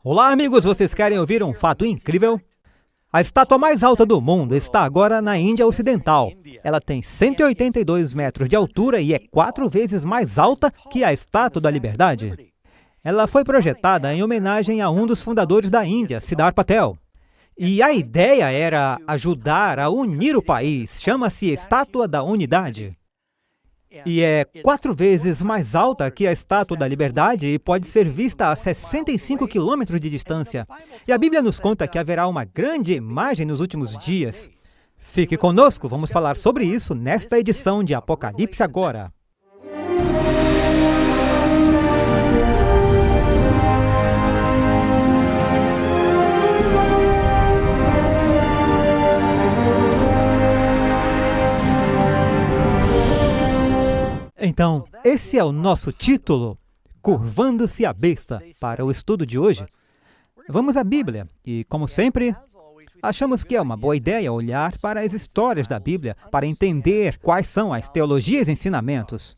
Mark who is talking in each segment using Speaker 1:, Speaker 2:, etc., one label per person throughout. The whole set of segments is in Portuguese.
Speaker 1: Olá, amigos! Vocês querem ouvir um fato incrível? A estátua mais alta do mundo está agora na Índia Ocidental. Ela tem 182 metros de altura e é 4 vezes mais alta que a Estátua da Liberdade. Ela foi projetada em homenagem a um dos fundadores da Índia, Siddhartha Patel. E a ideia era ajudar a unir o país. Chama-se Estátua da Unidade. E é 4 vezes mais alta que a Estátua da Liberdade e pode ser vista a 65 quilômetros de distância. E a Bíblia nos conta que haverá uma grande imagem nos últimos dias. Fique conosco, vamos falar sobre isso nesta edição de Apocalipse Agora. Então, esse é o nosso título, Curvando-se a Besta, para o estudo de hoje. Vamos à Bíblia e, como sempre, achamos que é uma boa ideia olhar para as histórias da Bíblia para entender quais são as teologias e ensinamentos.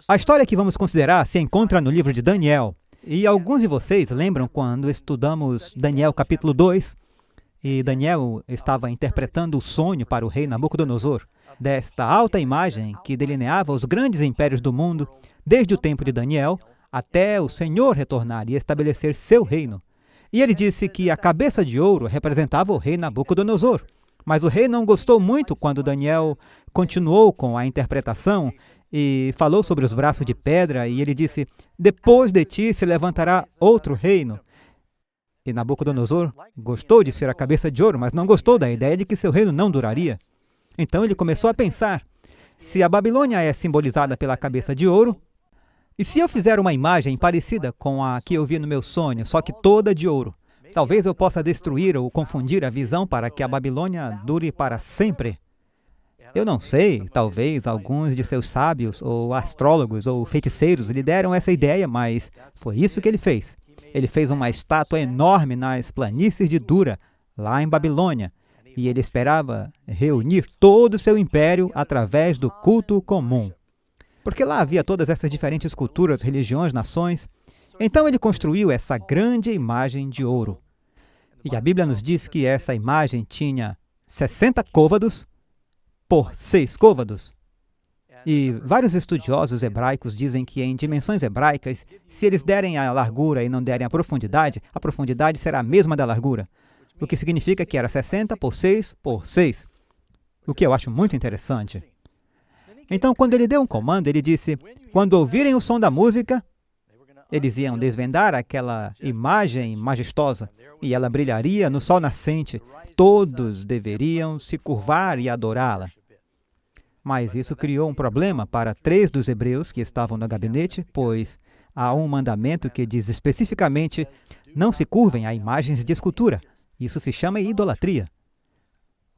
Speaker 1: A história que vamos considerar se encontra no livro de Daniel. E alguns de vocês lembram quando estudamos Daniel capítulo 2, e Daniel estava interpretando o sonho para o rei Nabucodonosor, desta alta imagem que delineava os grandes impérios do mundo, desde o tempo de Daniel até o Senhor retornar e estabelecer seu reino. E ele disse que a cabeça de ouro representava o rei Nabucodonosor. Mas o rei não gostou muito quando Daniel continuou com a interpretação e falou sobre os braços de pedra, e ele disse: "Depois de ti se levantará outro reino." E Nabucodonosor gostou de ser a cabeça de ouro, mas não gostou da ideia de que seu reino não duraria. Então ele começou a pensar, se a Babilônia é simbolizada pela cabeça de ouro, e se eu fizer uma imagem parecida com a que eu vi no meu sonho, só que toda de ouro, talvez eu possa destruir ou confundir a visão para que a Babilônia dure para sempre. Eu não sei, talvez alguns de seus sábios, ou astrólogos, ou feiticeiros lhe deram essa ideia, mas foi isso que ele fez. Ele fez uma estátua enorme nas planícies de Dura, lá em Babilônia, e ele esperava reunir todo o seu império através do culto comum. Porque lá havia todas essas diferentes culturas, religiões, nações. Então ele construiu essa grande imagem de ouro. E a Bíblia nos diz que essa imagem tinha 60 côvados por 6 côvados. E vários estudiosos hebraicos dizem que em dimensões hebraicas, se eles derem a largura e não derem a profundidade será a mesma da largura. O que significa que era 60 por 6 por 6, o que eu acho muito interessante. Então, quando ele deu um comando, ele disse, quando ouvirem o som da música, eles iam desvendar aquela imagem majestosa, e ela brilharia no sol nascente. Todos deveriam se curvar e adorá-la. Mas isso criou um problema para 3 dos hebreus que estavam no gabinete, pois há um mandamento que diz especificamente, não se curvem a imagens de escultura. Isso se chama idolatria.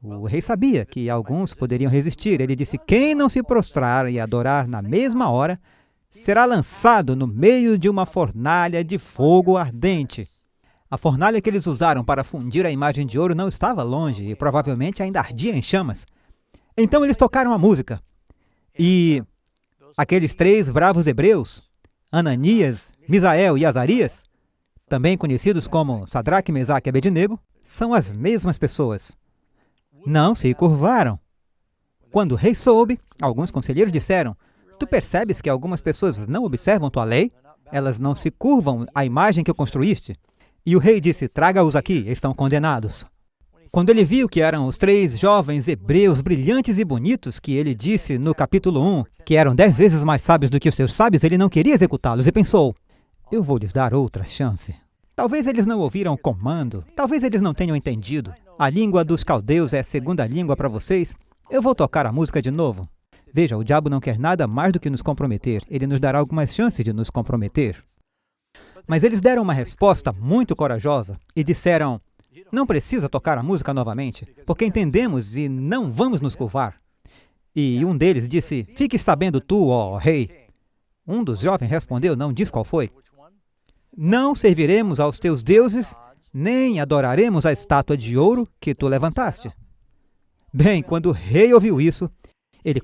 Speaker 1: O rei sabia que alguns poderiam resistir. Ele disse, quem não se prostrar e adorar na mesma hora, será lançado no meio de uma fornalha de fogo ardente. A fornalha que eles usaram para fundir a imagem de ouro não estava longe e provavelmente ainda ardia em chamas. Então eles tocaram a música. E aqueles 3 bravos hebreus, Ananias, Misael e Azarias, também conhecidos como Sadraque, Mesaque e Abednego, são as mesmas pessoas. Não se curvaram. Quando o rei soube, alguns conselheiros disseram, tu percebes que algumas pessoas não observam tua lei? Elas não se curvam à imagem que construíste? E o rei disse, traga-os aqui, estão condenados. Quando ele viu que eram os 3 jovens hebreus brilhantes e bonitos, que ele disse no capítulo 1, que eram 10 vezes mais sábios do que os seus sábios, ele não queria executá-los e pensou, eu vou lhes dar outra chance. Talvez eles não ouviram o comando, talvez eles não tenham entendido. A língua dos caldeus é a segunda língua para vocês. Eu vou tocar a música de novo. Veja, o diabo não quer nada mais do que nos comprometer. Ele nos dará algumas chances de nos comprometer. Mas eles deram uma resposta muito corajosa e disseram, não precisa tocar a música novamente, porque entendemos e não vamos nos curvar. E um deles disse, fique sabendo tu, ó rei. Um dos jovens respondeu, não diz qual foi. Não serviremos aos teus deuses, nem adoraremos a estátua de ouro que tu levantaste. Bem, quando o rei ouviu isso, ele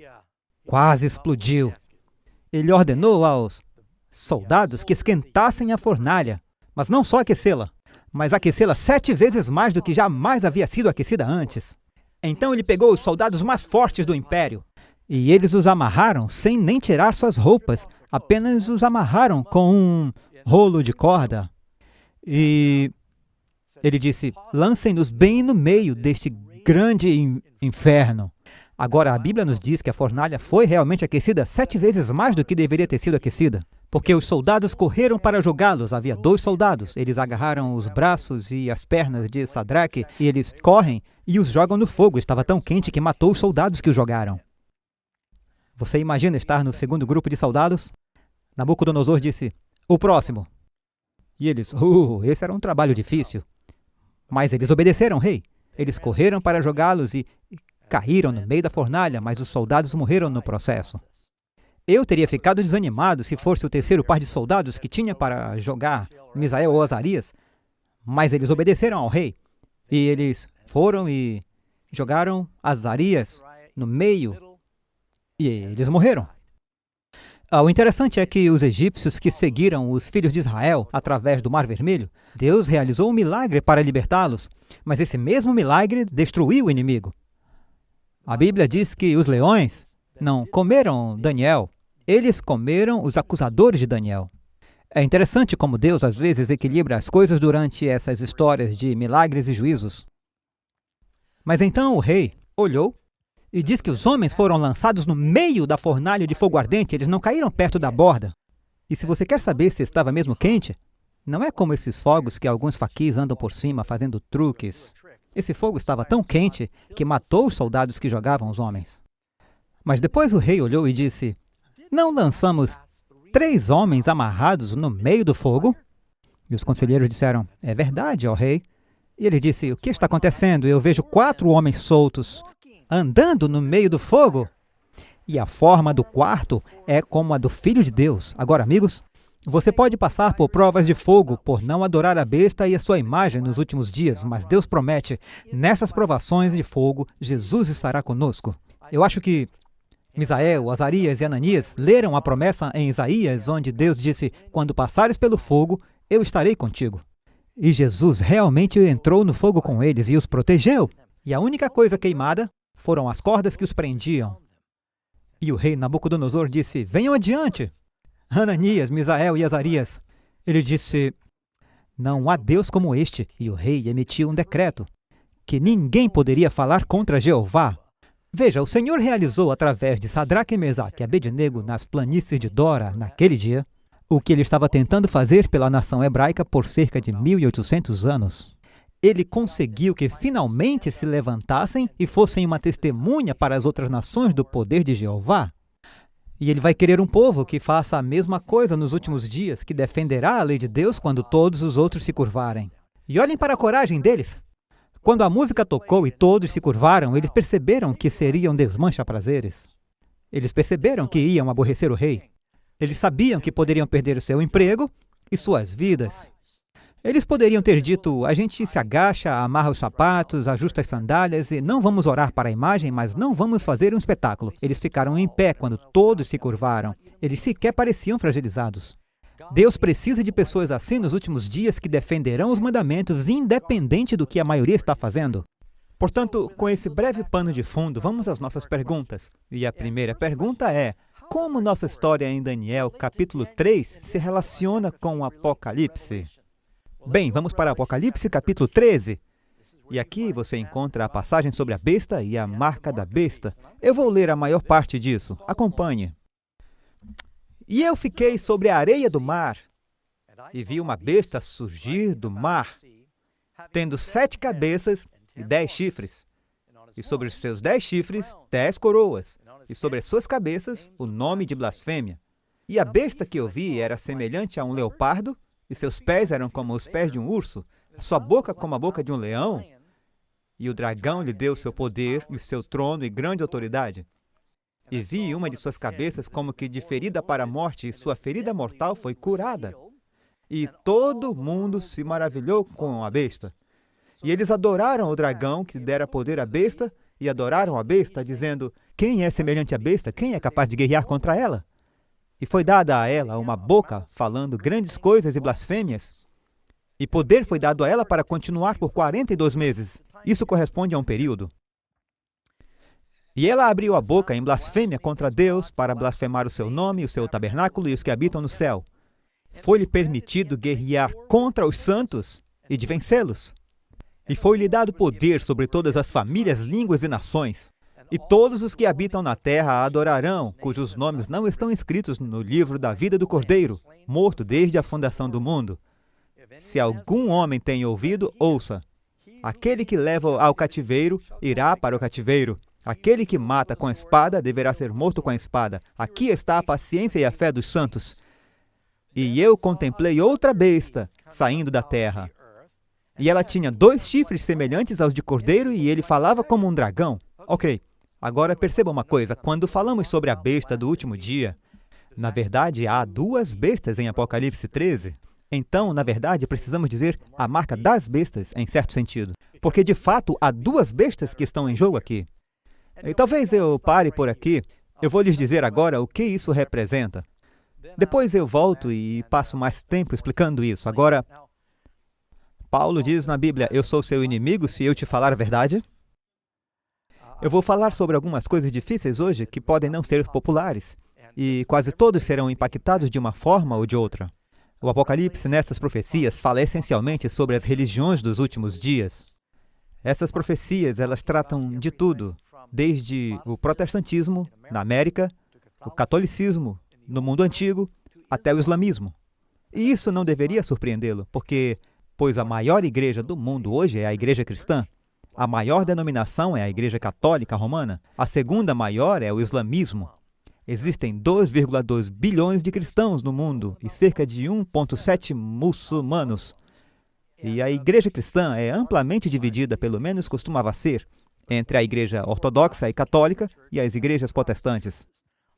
Speaker 1: quase explodiu. Ele ordenou aos soldados que esquentassem a fornalha, mas não só aquecê-la, mas aquecê-la 7 vezes mais do que jamais havia sido aquecida antes. Então ele pegou os soldados mais fortes do império, e eles os amarraram sem nem tirar suas roupas, apenas os amarraram com um rolo de corda. E ele disse, lancem-nos bem no meio deste grande inferno. Agora, a Bíblia nos diz que a fornalha foi realmente aquecida 7 vezes mais do que deveria ter sido aquecida, porque os soldados correram para jogá-los. Havia 2 soldados. Eles agarraram os braços e as pernas de Sadraque e eles correm e os jogam no fogo. Estava tão quente que matou os soldados que os jogaram. Você imagina estar no segundo grupo de soldados? Nabucodonosor disse, o próximo. E eles, esse era um trabalho difícil. Mas eles obedeceram, rei. Eles correram para jogá-los e caíram no meio da fornalha, mas os soldados morreram no processo. Eu teria ficado desanimado se fosse o terceiro par de soldados que tinha para jogar Misael ou Azarias, mas eles obedeceram ao rei. E eles foram e jogaram Azarias no meio e eles morreram. O interessante é que os egípcios que seguiram os filhos de Israel através do Mar Vermelho, Deus realizou um milagre para libertá-los, mas esse mesmo milagre destruiu o inimigo. A Bíblia diz que os leões não comeram Daniel, eles comeram os acusadores de Daniel. É interessante como Deus às vezes equilibra as coisas durante essas histórias de milagres e juízos. Mas então o rei olhou e diz que os homens foram lançados no meio da fornalha de fogo ardente, eles não caíram perto da borda. E se você quer saber se estava mesmo quente, não é como esses fogos que alguns faquis andam por cima fazendo truques. Esse fogo estava tão quente que matou os soldados que jogavam os homens. Mas depois o rei olhou e disse, não lançamos 3 homens amarrados no meio do fogo? E os conselheiros disseram, é verdade, ó rei. E ele disse, o que está acontecendo? Eu vejo 4 homens soltos, andando no meio do fogo. E a forma do quarto é como a do Filho de Deus. Agora, amigos, você pode passar por provas de fogo por não adorar a besta e a sua imagem nos últimos dias, mas Deus promete, nessas provações de fogo, Jesus estará conosco. Eu acho que Misael, Azarias e Ananias leram a promessa em Isaías, onde Deus disse, quando passares pelo fogo, eu estarei contigo. E Jesus realmente entrou no fogo com eles e os protegeu. E a única coisa queimada foram as cordas que os prendiam. E o rei Nabucodonosor disse, venham adiante. Ananias, Misael e Azarias. Ele disse, não há Deus como este. E o rei emitiu um decreto, que ninguém poderia falar contra Jeová. Veja, o Senhor realizou através de Sadraque, Mesaque e Abednego nas planícies de Dora, naquele dia, o que ele estava tentando fazer pela nação hebraica por cerca de 1800 anos. Ele conseguiu que finalmente se levantassem e fossem uma testemunha para as outras nações do poder de Jeová. E ele vai querer um povo que faça a mesma coisa nos últimos dias, que defenderá a lei de Deus quando todos os outros se curvarem. E olhem para a coragem deles. Quando a música tocou e todos se curvaram, eles perceberam que seriam desmancha-prazeres. Eles perceberam que iam aborrecer o rei. Eles sabiam que poderiam perder o seu emprego e suas vidas. Eles poderiam ter dito, a gente se agacha, amarra os sapatos, ajusta as sandálias e não vamos orar para a imagem, mas não vamos fazer um espetáculo. Eles ficaram em pé quando todos se curvaram. Eles sequer pareciam fragilizados. Deus precisa de pessoas assim nos últimos dias que defenderão os mandamentos independente do que a maioria está fazendo. Portanto, com esse breve pano de fundo, vamos às nossas perguntas. E a primeira pergunta é, como nossa história em Daniel, capítulo 3, se relaciona com o Apocalipse? Bem, vamos para Apocalipse, capítulo 13. E aqui você encontra a passagem sobre a besta e a marca da besta. Eu vou ler a maior parte disso. Acompanhe. E eu fiquei sobre a areia do mar, e vi uma besta surgir do mar, tendo 7 cabeças e 10 chifres, e sobre os seus 10 chifres, 10 coroas, e sobre as suas cabeças, o nome de blasfêmia. E a besta que eu vi era semelhante a um leopardo, e seus pés eram como os pés de um urso, a sua boca como a boca de um leão, e o dragão lhe deu seu poder, e seu trono e grande autoridade. E vi uma de suas cabeças como que de ferida para a morte, e sua ferida mortal foi curada. E todo mundo se maravilhou com a besta. E eles adoraram o dragão que dera poder à besta, e adoraram a besta, dizendo, quem é semelhante à besta? Quem é capaz de guerrear contra ela? E foi dada a ela uma boca falando grandes coisas e blasfêmias. E poder foi dado a ela para continuar por 42 meses. Isso corresponde a um período. E ela abriu a boca em blasfêmia contra Deus para blasfemar o seu nome, o seu tabernáculo e os que habitam no céu. Foi-lhe permitido guerrear contra os santos e de vencê-los. E foi-lhe dado poder sobre todas as famílias, línguas e nações. E todos os que habitam na terra a adorarão, cujos nomes não estão escritos no livro da vida do Cordeiro, morto desde a fundação do mundo. Se algum homem tem ouvido, ouça. Aquele que leva ao cativeiro, irá para o cativeiro. Aquele que mata com a espada, deverá ser morto com a espada. Aqui está a paciência e a fé dos santos. E eu contemplei outra besta saindo da terra. E ela tinha 2 chifres semelhantes aos de cordeiro, e ele falava como um dragão. Ok, agora perceba uma coisa. Quando falamos sobre a besta do último dia, na verdade, há 2 bestas em Apocalipse 13. Então, na verdade, precisamos dizer a marca das bestas, em certo sentido. Porque, de fato, há 2 bestas que estão em jogo aqui. E talvez eu pare por aqui. Eu vou lhes dizer agora o que isso representa. Depois eu volto e passo mais tempo explicando isso. Agora, Paulo diz na Bíblia, eu sou seu inimigo se eu te falar a verdade. Eu vou falar sobre algumas coisas difíceis hoje que podem não ser populares. E quase todos serão impactados de uma forma ou de outra. O Apocalipse, nessas profecias, fala essencialmente sobre as religiões dos últimos dias. Essas profecias, elas tratam de tudo, desde o protestantismo na América, o catolicismo no mundo antigo, até o islamismo. E isso não deveria surpreendê-lo, pois a maior igreja do mundo hoje é a igreja cristã. A maior denominação é a igreja católica romana. A segunda maior é o islamismo. Existem 2,2 bilhões de cristãos no mundo e cerca de 1,7 muçulmanos. E a igreja cristã é amplamente dividida, pelo menos costumava ser, entre a igreja ortodoxa e católica e as igrejas protestantes.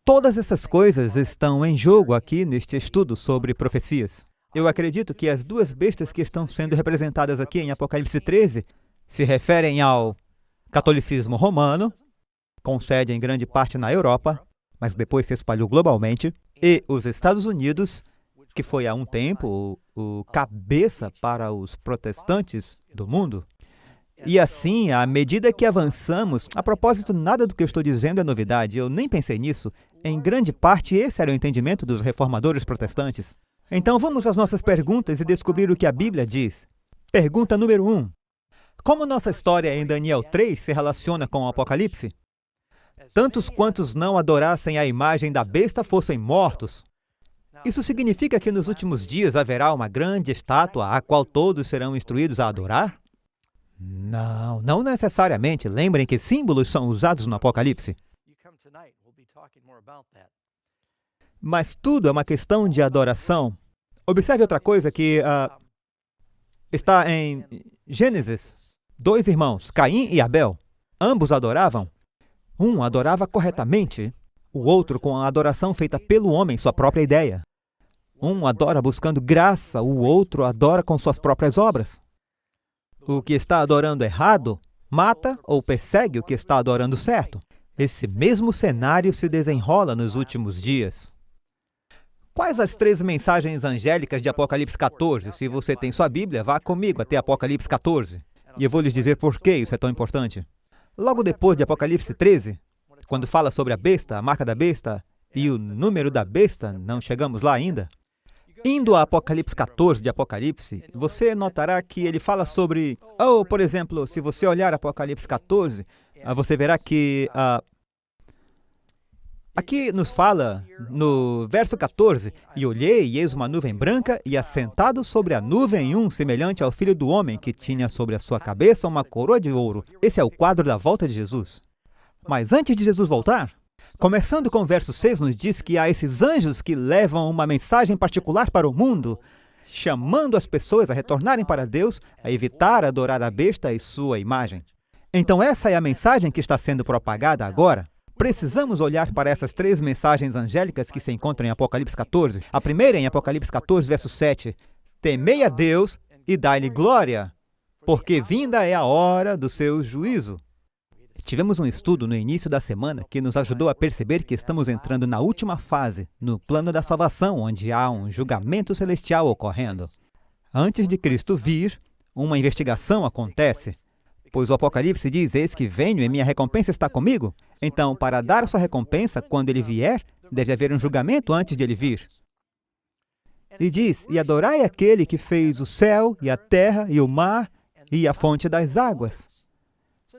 Speaker 1: Todas essas coisas estão em jogo aqui neste estudo sobre profecias. Eu acredito que as 2 bestas que estão sendo representadas aqui em Apocalipse 13 se referem ao catolicismo romano, com sede em grande parte na Europa, mas depois se espalhou globalmente, e os Estados Unidos, que foi há um tempo o cabeça para os protestantes do mundo. E assim, à medida que avançamos, a propósito, nada do que eu estou dizendo é novidade, eu nem pensei nisso, em grande parte esse era o entendimento dos reformadores protestantes. Então vamos às nossas perguntas e descobrir o que a Bíblia diz. Pergunta número 1. Como nossa história em Daniel 3 se relaciona com o Apocalipse? Tantos quantos não adorassem a imagem da besta fossem mortos. Isso significa que nos últimos dias haverá uma grande estátua a qual todos serão instruídos a adorar? Não, não necessariamente. Lembrem que símbolos são usados no Apocalipse. Mas tudo é uma questão de adoração. Observe outra coisa que está em Gênesis. 2 irmãos, Caim e Abel. Ambos adoravam. Um adorava corretamente, o outro com a adoração feita pelo homem, sua própria ideia. Um adora buscando graça, o outro adora com suas próprias obras. O que está adorando errado, mata ou persegue o que está adorando certo. Esse mesmo cenário se desenrola nos últimos dias. Quais as 3 mensagens angélicas de Apocalipse 14? Se você tem sua Bíblia, vá comigo até Apocalipse 14. E eu vou lhes dizer por que isso é tão importante. Logo depois de Apocalipse 13, quando fala sobre a besta, a marca da besta e o número da besta, não chegamos lá ainda. Indo a Apocalipse 14 de Apocalipse, você notará que ele fala sobre... por exemplo, se você olhar Apocalipse 14, você verá que... aqui nos fala, no verso 14, E olhei, e eis uma nuvem branca, e assentado sobre a nuvem um, semelhante ao Filho do Homem, que tinha sobre a sua cabeça uma coroa de ouro. Esse é o quadro da volta de Jesus. Mas antes de Jesus voltar, começando com o verso 6, nos diz que há esses anjos que levam uma mensagem particular para o mundo, chamando as pessoas a retornarem para Deus, a evitar adorar a besta e sua imagem. Então essa é a mensagem que está sendo propagada agora. Precisamos olhar para essas 3 mensagens angélicas que se encontram em Apocalipse 14. A primeira é em Apocalipse 14, verso 7. Temei a Deus e dai-lhe glória, porque vinda é a hora do seu juízo. Tivemos um estudo no início da semana que nos ajudou a perceber que estamos entrando na última fase, no plano da salvação, onde há um julgamento celestial ocorrendo. Antes de Cristo vir, uma investigação acontece. Pois o Apocalipse diz, eis que venho e minha recompensa está comigo. Então, para dar a sua recompensa, quando ele vier, deve haver um julgamento antes de ele vir. E diz, e adorai aquele que fez o céu, e a terra, e o mar, e a fonte das águas.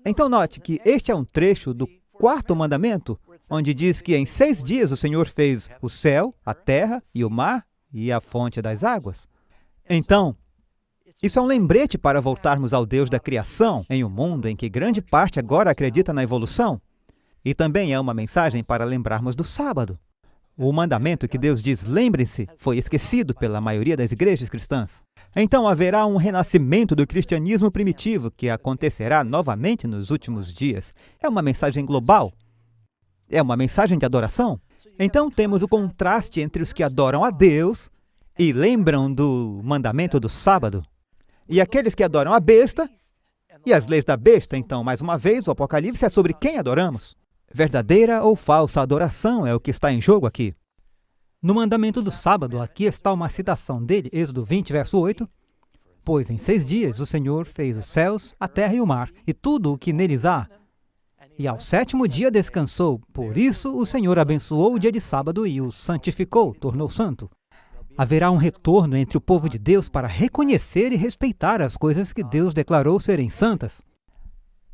Speaker 1: Então, note que este é um trecho do 4º mandamento, onde diz que em 6 dias o Senhor fez o céu, a terra, e o mar, e a fonte das águas. Então, isso é um lembrete para voltarmos ao Deus da criação, em um mundo em que grande parte agora acredita na evolução. E também é uma mensagem para lembrarmos do sábado. O mandamento que Deus diz, lembrem-se, foi esquecido pela maioria das igrejas cristãs. Então haverá um renascimento do cristianismo primitivo que acontecerá novamente nos últimos dias. É uma mensagem global. É uma mensagem de adoração. Então temos o contraste entre os que adoram a Deus e lembram do mandamento do sábado, e aqueles que adoram a besta e as leis da besta. Então, mais uma vez, o Apocalipse é sobre quem adoramos. Verdadeira ou falsa adoração é o que está em jogo aqui. No mandamento do sábado, aqui está uma citação dele, Êxodo 20, verso 8. Pois em 6 dias o Senhor fez os céus, a terra e o mar, e tudo o que neles há. E ao 7º dia descansou. Por isso o Senhor abençoou o dia de sábado e o santificou, tornou santo. Haverá um retorno entre o povo de Deus para reconhecer e respeitar as coisas que Deus declarou serem santas.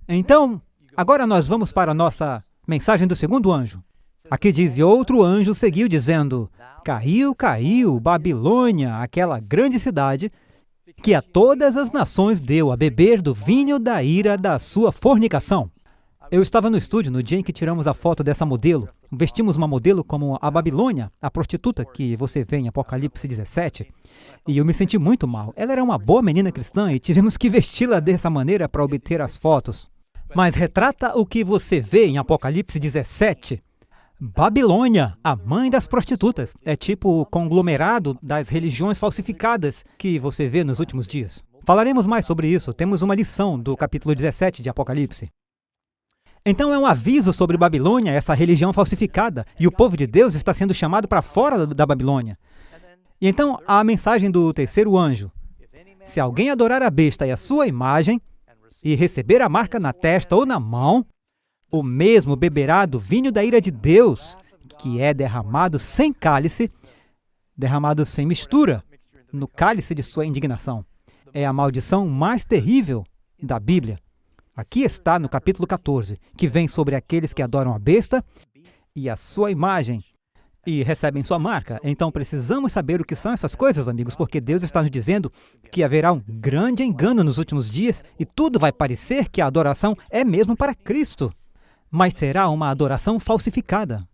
Speaker 1: Então, agora nós vamos para a nossa mensagem do 2º anjo. Aqui diz, e outro anjo seguiu dizendo, caiu, caiu, Babilônia, aquela grande cidade, que a todas as nações deu a beber do vinho da ira da sua fornicação. Eu estava no estúdio no dia em que tiramos a foto dessa modelo. Vestimos uma modelo como a Babilônia, a prostituta que você vê em Apocalipse 17, e eu me senti muito mal. Ela era uma boa menina cristã e tivemos que vesti-la dessa maneira para obter as fotos. Mas retrata o que você vê em Apocalipse 17. Babilônia, a mãe das prostitutas. É tipo o conglomerado das religiões falsificadas que você vê nos últimos dias. Falaremos mais sobre isso. Temos uma lição do capítulo 17 de Apocalipse. Então é um aviso sobre Babilônia, essa religião falsificada, e o povo de Deus está sendo chamado para fora da Babilônia. E então a mensagem do 3º anjo. Se alguém adorar a besta e a sua imagem, e receber a marca na testa ou na mão, o mesmo beberá do vinho da ira de Deus, que é derramado sem cálice, derramado sem mistura, no cálice de sua indignação. É a maldição mais terrível da Bíblia. Aqui está no capítulo 14, que vem sobre aqueles que adoram a besta e a sua imagem e recebem sua marca. Então precisamos saber o que são essas coisas, amigos, porque Deus está nos dizendo que haverá um grande engano nos últimos dias e tudo vai parecer que a adoração é mesmo para Cristo, mas será uma adoração falsificada.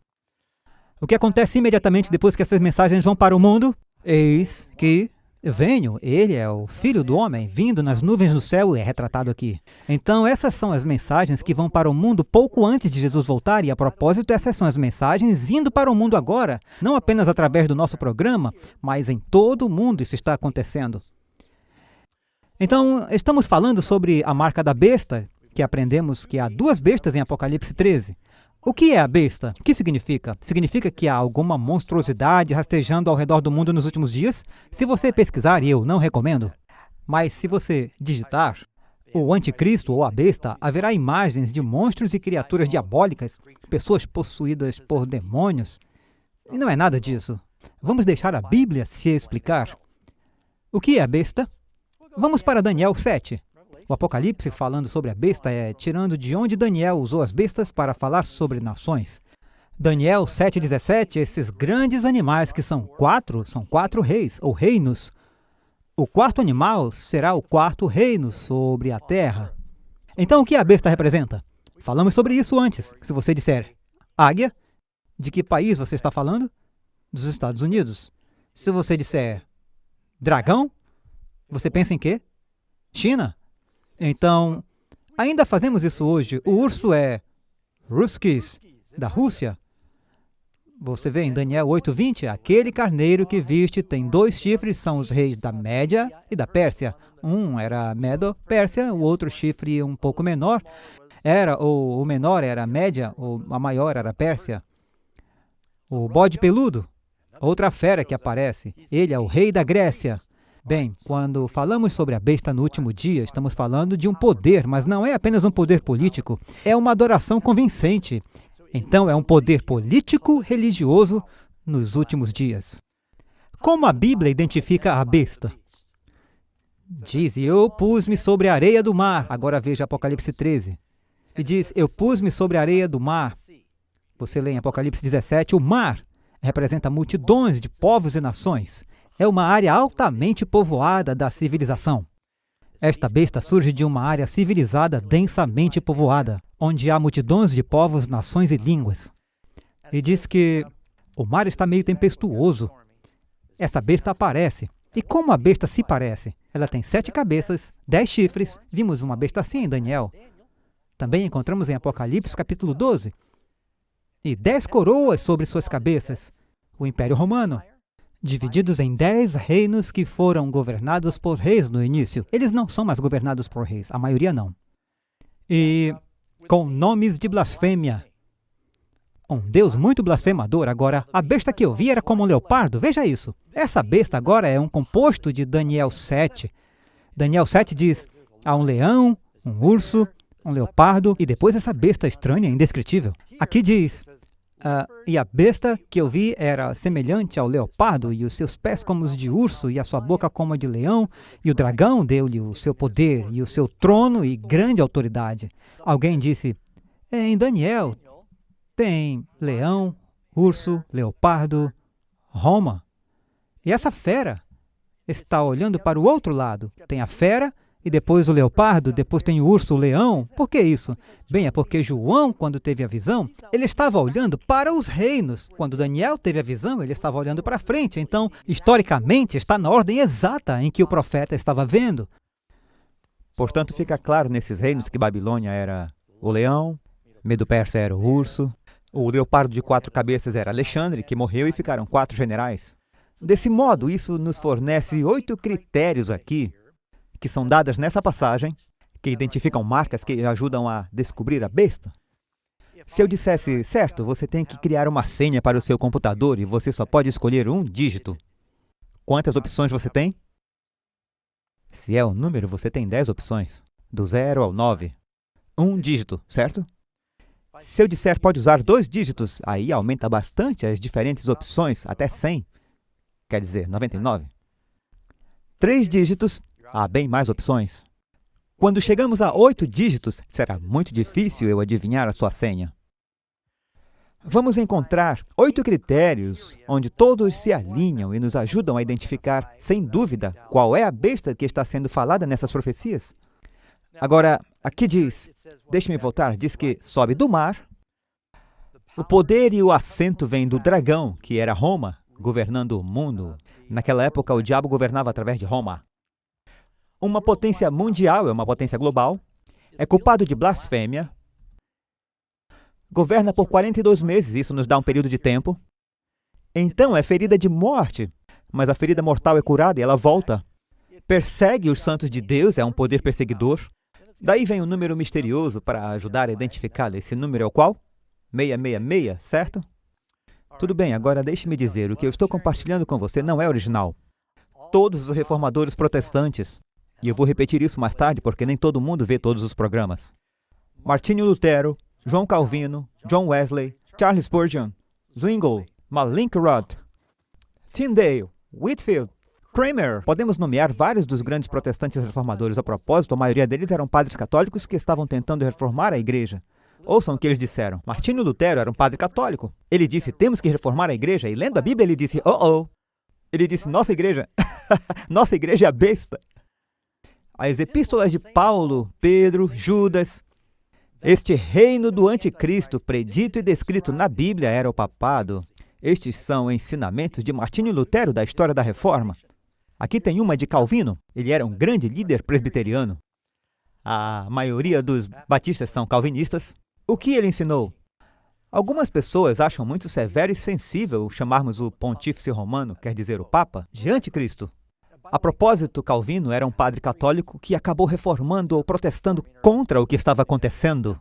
Speaker 1: O que acontece imediatamente depois que essas mensagens vão para o mundo? Eis que venho, ele é o Filho do Homem, vindo nas nuvens do céu, é retratado aqui. Então, essas são as mensagens que vão para o mundo pouco antes de Jesus voltar, e a propósito, essas são as mensagens indo para o mundo agora, não apenas através do nosso programa, mas em todo o mundo isso está acontecendo. Então, estamos falando sobre a marca da besta, que aprendemos que há 2 bestas em Apocalipse 13. O que é a besta? O que significa? Significa que há alguma monstruosidade rastejando ao redor do mundo nos últimos dias? Se você pesquisar, e eu não recomendo, mas se você digitar o anticristo ou a besta, haverá imagens de monstros e criaturas diabólicas, pessoas possuídas por demônios. E não é nada disso. Vamos deixar a Bíblia se explicar. O que é a besta? Vamos para Daniel 7. O Apocalipse, falando sobre a besta, é tirando de onde Daniel usou as bestas para falar sobre nações. Daniel 7,17, esses grandes animais que são 4 reis, ou reinos. O 4º animal será o 4º reino sobre a terra. Então, o que a besta representa? Falamos sobre isso antes. Se você disser águia, de que país você está falando? Dos Estados Unidos. Se você disser dragão, você pensa em quê? China? Então, ainda fazemos isso hoje. O urso é Ruskis, da Rússia. Você vê em Daniel 8:20, aquele carneiro que viste tem 2 chifres, são os reis da Média e da Pérsia. Um era Medo-Pérsia, o outro chifre um pouco menor. O menor era a Média, a maior era a Pérsia. O bode peludo, outra fera que aparece. Ele é o rei da Grécia. Bem, quando falamos sobre a besta no último dia, estamos falando de um poder, mas não é apenas um poder político, é uma adoração convincente. Então, é um poder político-religioso nos últimos dias. Como a Bíblia identifica a besta? Diz, eu pus-me sobre a areia do mar. Agora veja Apocalipse 13. E diz, eu pus-me sobre a areia do mar. Você lê em Apocalipse 17, o mar representa multidões de povos e nações. É uma área altamente povoada da civilização. Esta besta surge de uma área civilizada densamente povoada, onde há multidões de povos, nações e línguas. E diz que o mar está meio tempestuoso. Essa besta aparece. E como a besta se parece? Ela tem 7 cabeças, 10 chifres. Vimos uma besta assim em Daniel. Também encontramos em Apocalipse capítulo 12. E 10 coroas sobre suas cabeças. O Império Romano. Divididos em 10 reinos que foram governados por reis no início. Eles não são mais governados por reis, a maioria não. E com nomes de blasfêmia. Um Deus muito blasfemador. Agora, a besta que eu vi era como um leopardo. Veja isso. Essa besta agora é um composto de Daniel 7. Daniel 7 diz, há um leão, um urso, um leopardo e depois essa besta estranha, indescritível. Aqui diz, e a besta que eu vi era semelhante ao leopardo e os seus pés como os de urso e a sua boca como a de leão e o dragão deu-lhe o seu poder e o seu trono e grande autoridade. Alguém disse, em Daniel tem leão, urso, leopardo, Roma. E essa fera está olhando para o outro lado. Tem a fera e depois o leopardo, depois tem o urso, o leão. Por que isso? Bem, é porque João, quando teve a visão, ele estava olhando para os reinos. Quando Daniel teve a visão, ele estava olhando para frente. Então, historicamente, está na ordem exata em que o profeta estava vendo. Portanto, fica claro nesses reinos que Babilônia era o leão, Medo-Persa era o urso, o leopardo de 4 cabeças era Alexandre, que morreu e ficaram 4 generais. Desse modo, isso nos fornece 8 critérios aqui, que são dadas nessa passagem, que identificam marcas que ajudam a descobrir a besta. Se eu dissesse, certo, você tem que criar uma senha para o seu computador e você só pode escolher um dígito. Quantas opções você tem? Se é um número, você tem 10 opções, do 0 ao 9. Um dígito, certo? Se eu disser pode usar 2 dígitos, aí aumenta bastante as diferentes opções, até 100. Quer dizer, 99. 3 dígitos, há bem mais opções. Quando chegamos a 8 dígitos, será muito difícil eu adivinhar a sua senha. Vamos encontrar 8 critérios, onde todos se alinham e nos ajudam a identificar, sem dúvida, qual é a besta que está sendo falada nessas profecias. Agora, aqui diz, deixe-me voltar, diz que sobe do mar. O poder e o assento vêm do dragão, que era Roma, governando o mundo. Naquela época, o diabo governava através de Roma. Uma potência mundial, é uma potência global, é culpado de blasfêmia, governa por 42 meses, isso nos dá um período de tempo. Então, é ferida de morte, mas a ferida mortal é curada e ela volta. Persegue os santos de Deus, é um poder perseguidor. Daí vem um número misterioso para ajudar a identificá-lo. Esse número é o qual? 666, certo? Tudo bem, agora deixe-me dizer, o que eu estou compartilhando com você não é original. Todos os reformadores protestantes, e eu vou repetir isso mais tarde porque nem todo mundo vê todos os programas. Martinho Lutero, João Calvino, John Wesley, Charles Spurgeon, Zwingli, Malink Roth, Tyndale, Whitefield, Kramer. Podemos nomear vários dos grandes protestantes reformadores. A propósito, a maioria deles eram padres católicos que estavam tentando reformar a igreja. Ouçam o que eles disseram. Martinho Lutero era um padre católico. Ele disse, temos que reformar a igreja. E lendo a Bíblia, ele disse, Ele disse, nossa igreja é a besta. As epístolas de Paulo, Pedro, Judas. Este reino do anticristo, predito e descrito na Bíblia, era o papado. Estes são ensinamentos de Martinho Lutero da história da Reforma. Aqui tem uma de Calvino. Ele era um grande líder presbiteriano. A maioria dos batistas são calvinistas. O que ele ensinou? Algumas pessoas acham muito severo e sensível chamarmos o pontífice romano, quer dizer o Papa, de anticristo. A propósito, Calvino era um padre católico que acabou reformando ou protestando contra o que estava acontecendo.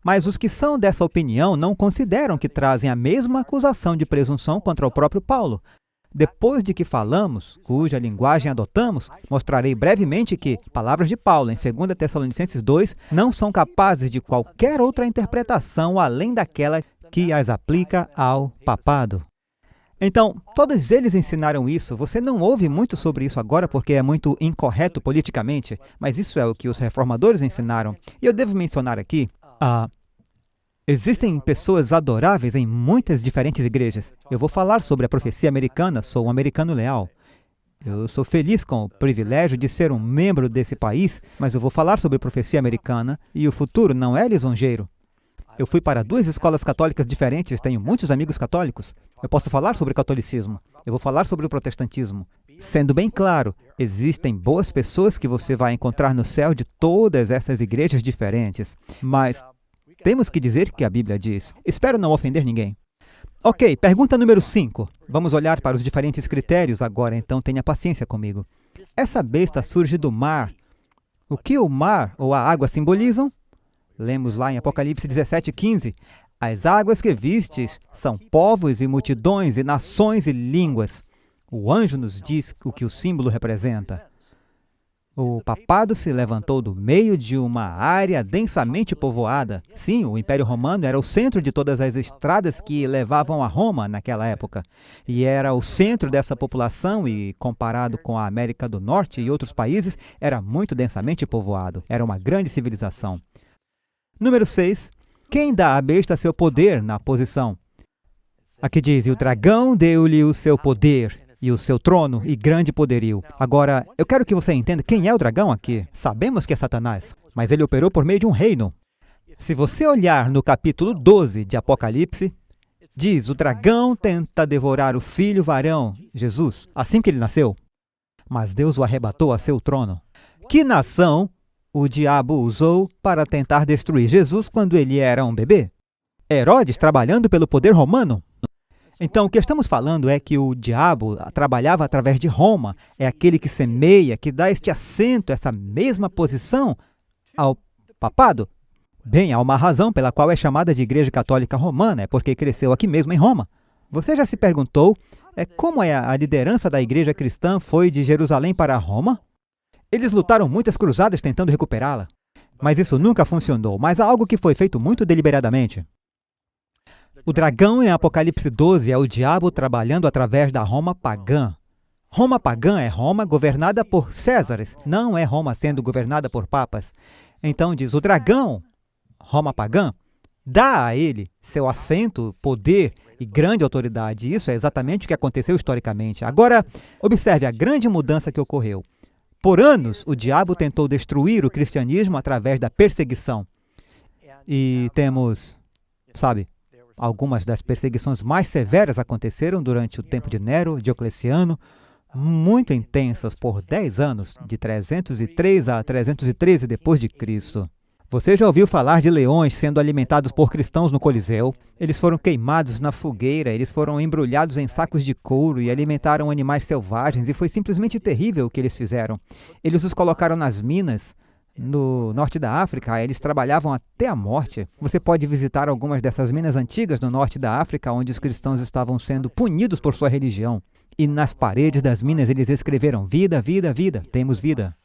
Speaker 1: Mas os que são dessa opinião não consideram que trazem a mesma acusação de presunção contra o próprio Paulo. Depois de que falamos, cuja linguagem adotamos, mostrarei brevemente que palavras de Paulo em 2 Tessalonicenses 2 não são capazes de qualquer outra interpretação além daquela que as aplica ao papado. Então, todos eles ensinaram isso. Você não ouve muito sobre isso agora porque é muito incorreto politicamente, mas isso é o que os reformadores ensinaram. E eu devo mencionar aqui, existem pessoas adoráveis em muitas diferentes igrejas. Eu vou falar sobre a profecia americana, sou um americano leal. Eu sou feliz com o privilégio de ser um membro desse país, mas eu vou falar sobre a profecia americana e o futuro não é lisonjeiro. Eu fui para 2 escolas católicas diferentes, tenho muitos amigos católicos. Eu posso falar sobre o catolicismo, eu vou falar sobre o protestantismo. Sendo bem claro, existem boas pessoas que você vai encontrar no céu de todas essas igrejas diferentes, mas temos que dizer que a Bíblia diz. Espero não ofender ninguém. Ok, pergunta número 5. Vamos olhar para os diferentes critérios agora, então tenha paciência comigo. Essa besta surge do mar. O que o mar ou a água simbolizam? Lemos lá em Apocalipse 17:15. As águas que vistes são povos e multidões e nações e línguas. O anjo nos diz o que o símbolo representa. O papado se levantou do meio de uma área densamente povoada. Sim, o Império Romano era o centro de todas as estradas que levavam a Roma naquela época. E era o centro dessa população e, comparado com a América do Norte e outros países, era muito densamente povoado. Era uma grande civilização. Número 6. Quem dá à besta seu poder na posição? Aqui diz, e o dragão deu-lhe o seu poder e o seu trono e grande poderio. Agora, eu quero que você entenda quem é o dragão aqui. Sabemos que é Satanás, mas ele operou por meio de um reino. Se você olhar no capítulo 12 de Apocalipse, diz, o dragão tenta devorar o filho varão, Jesus, assim que ele nasceu. Mas Deus o arrebatou a seu trono. Que nação o diabo usou para tentar destruir Jesus quando ele era um bebê? Herodes trabalhando pelo poder romano? Então, o que estamos falando é que o diabo trabalhava através de Roma. É aquele que semeia, que dá este assento, essa mesma posição ao papado. Bem, há uma razão pela qual é chamada de Igreja Católica Romana, é porque cresceu aqui mesmo em Roma. Você já se perguntou como a liderança da igreja cristã foi de Jerusalém para Roma? Eles lutaram muitas cruzadas tentando recuperá-la, mas isso nunca funcionou. Mas há algo que foi feito muito deliberadamente. O dragão em Apocalipse 12 é o diabo trabalhando através da Roma pagã. Roma pagã é Roma governada por Césares, não é Roma sendo governada por papas. Então diz, o dragão, Roma pagã, dá a ele seu assento, poder e grande autoridade. Isso é exatamente o que aconteceu historicamente. Agora, observe a grande mudança que ocorreu. Por anos, o diabo tentou destruir o cristianismo através da perseguição. E temos, algumas das perseguições mais severas aconteceram durante o tempo de Nero, Diocleciano, muito intensas por 10 anos, de 303 a 313 depois de Cristo. Você já ouviu falar de leões sendo alimentados por cristãos no Coliseu? Eles foram queimados na fogueira, eles foram embrulhados em sacos de couro e alimentaram animais selvagens, e foi simplesmente terrível o que eles fizeram. Eles os colocaram nas minas no norte da África, eles trabalhavam até a morte. Você pode visitar algumas dessas minas antigas no norte da África, onde os cristãos estavam sendo punidos por sua religião. E nas paredes das minas eles escreveram, vida, vida, vida, temos vida.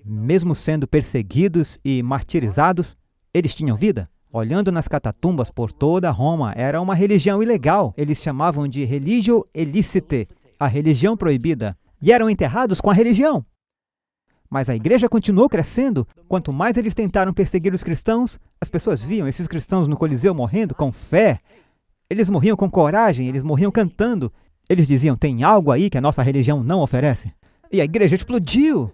Speaker 1: Mesmo sendo perseguidos e martirizados, eles tinham vida. Olhando nas catatumbas por toda Roma, era uma religião ilegal. Eles chamavam de religio illicite, a religião proibida. E eram enterrados com a religião. Mas a igreja continuou crescendo. Quanto mais eles tentaram perseguir os cristãos, as pessoas viam esses cristãos no Coliseu morrendo com fé. Eles morriam com coragem, eles morriam cantando. Eles diziam, tem algo aí que a nossa religião não oferece. E a igreja explodiu.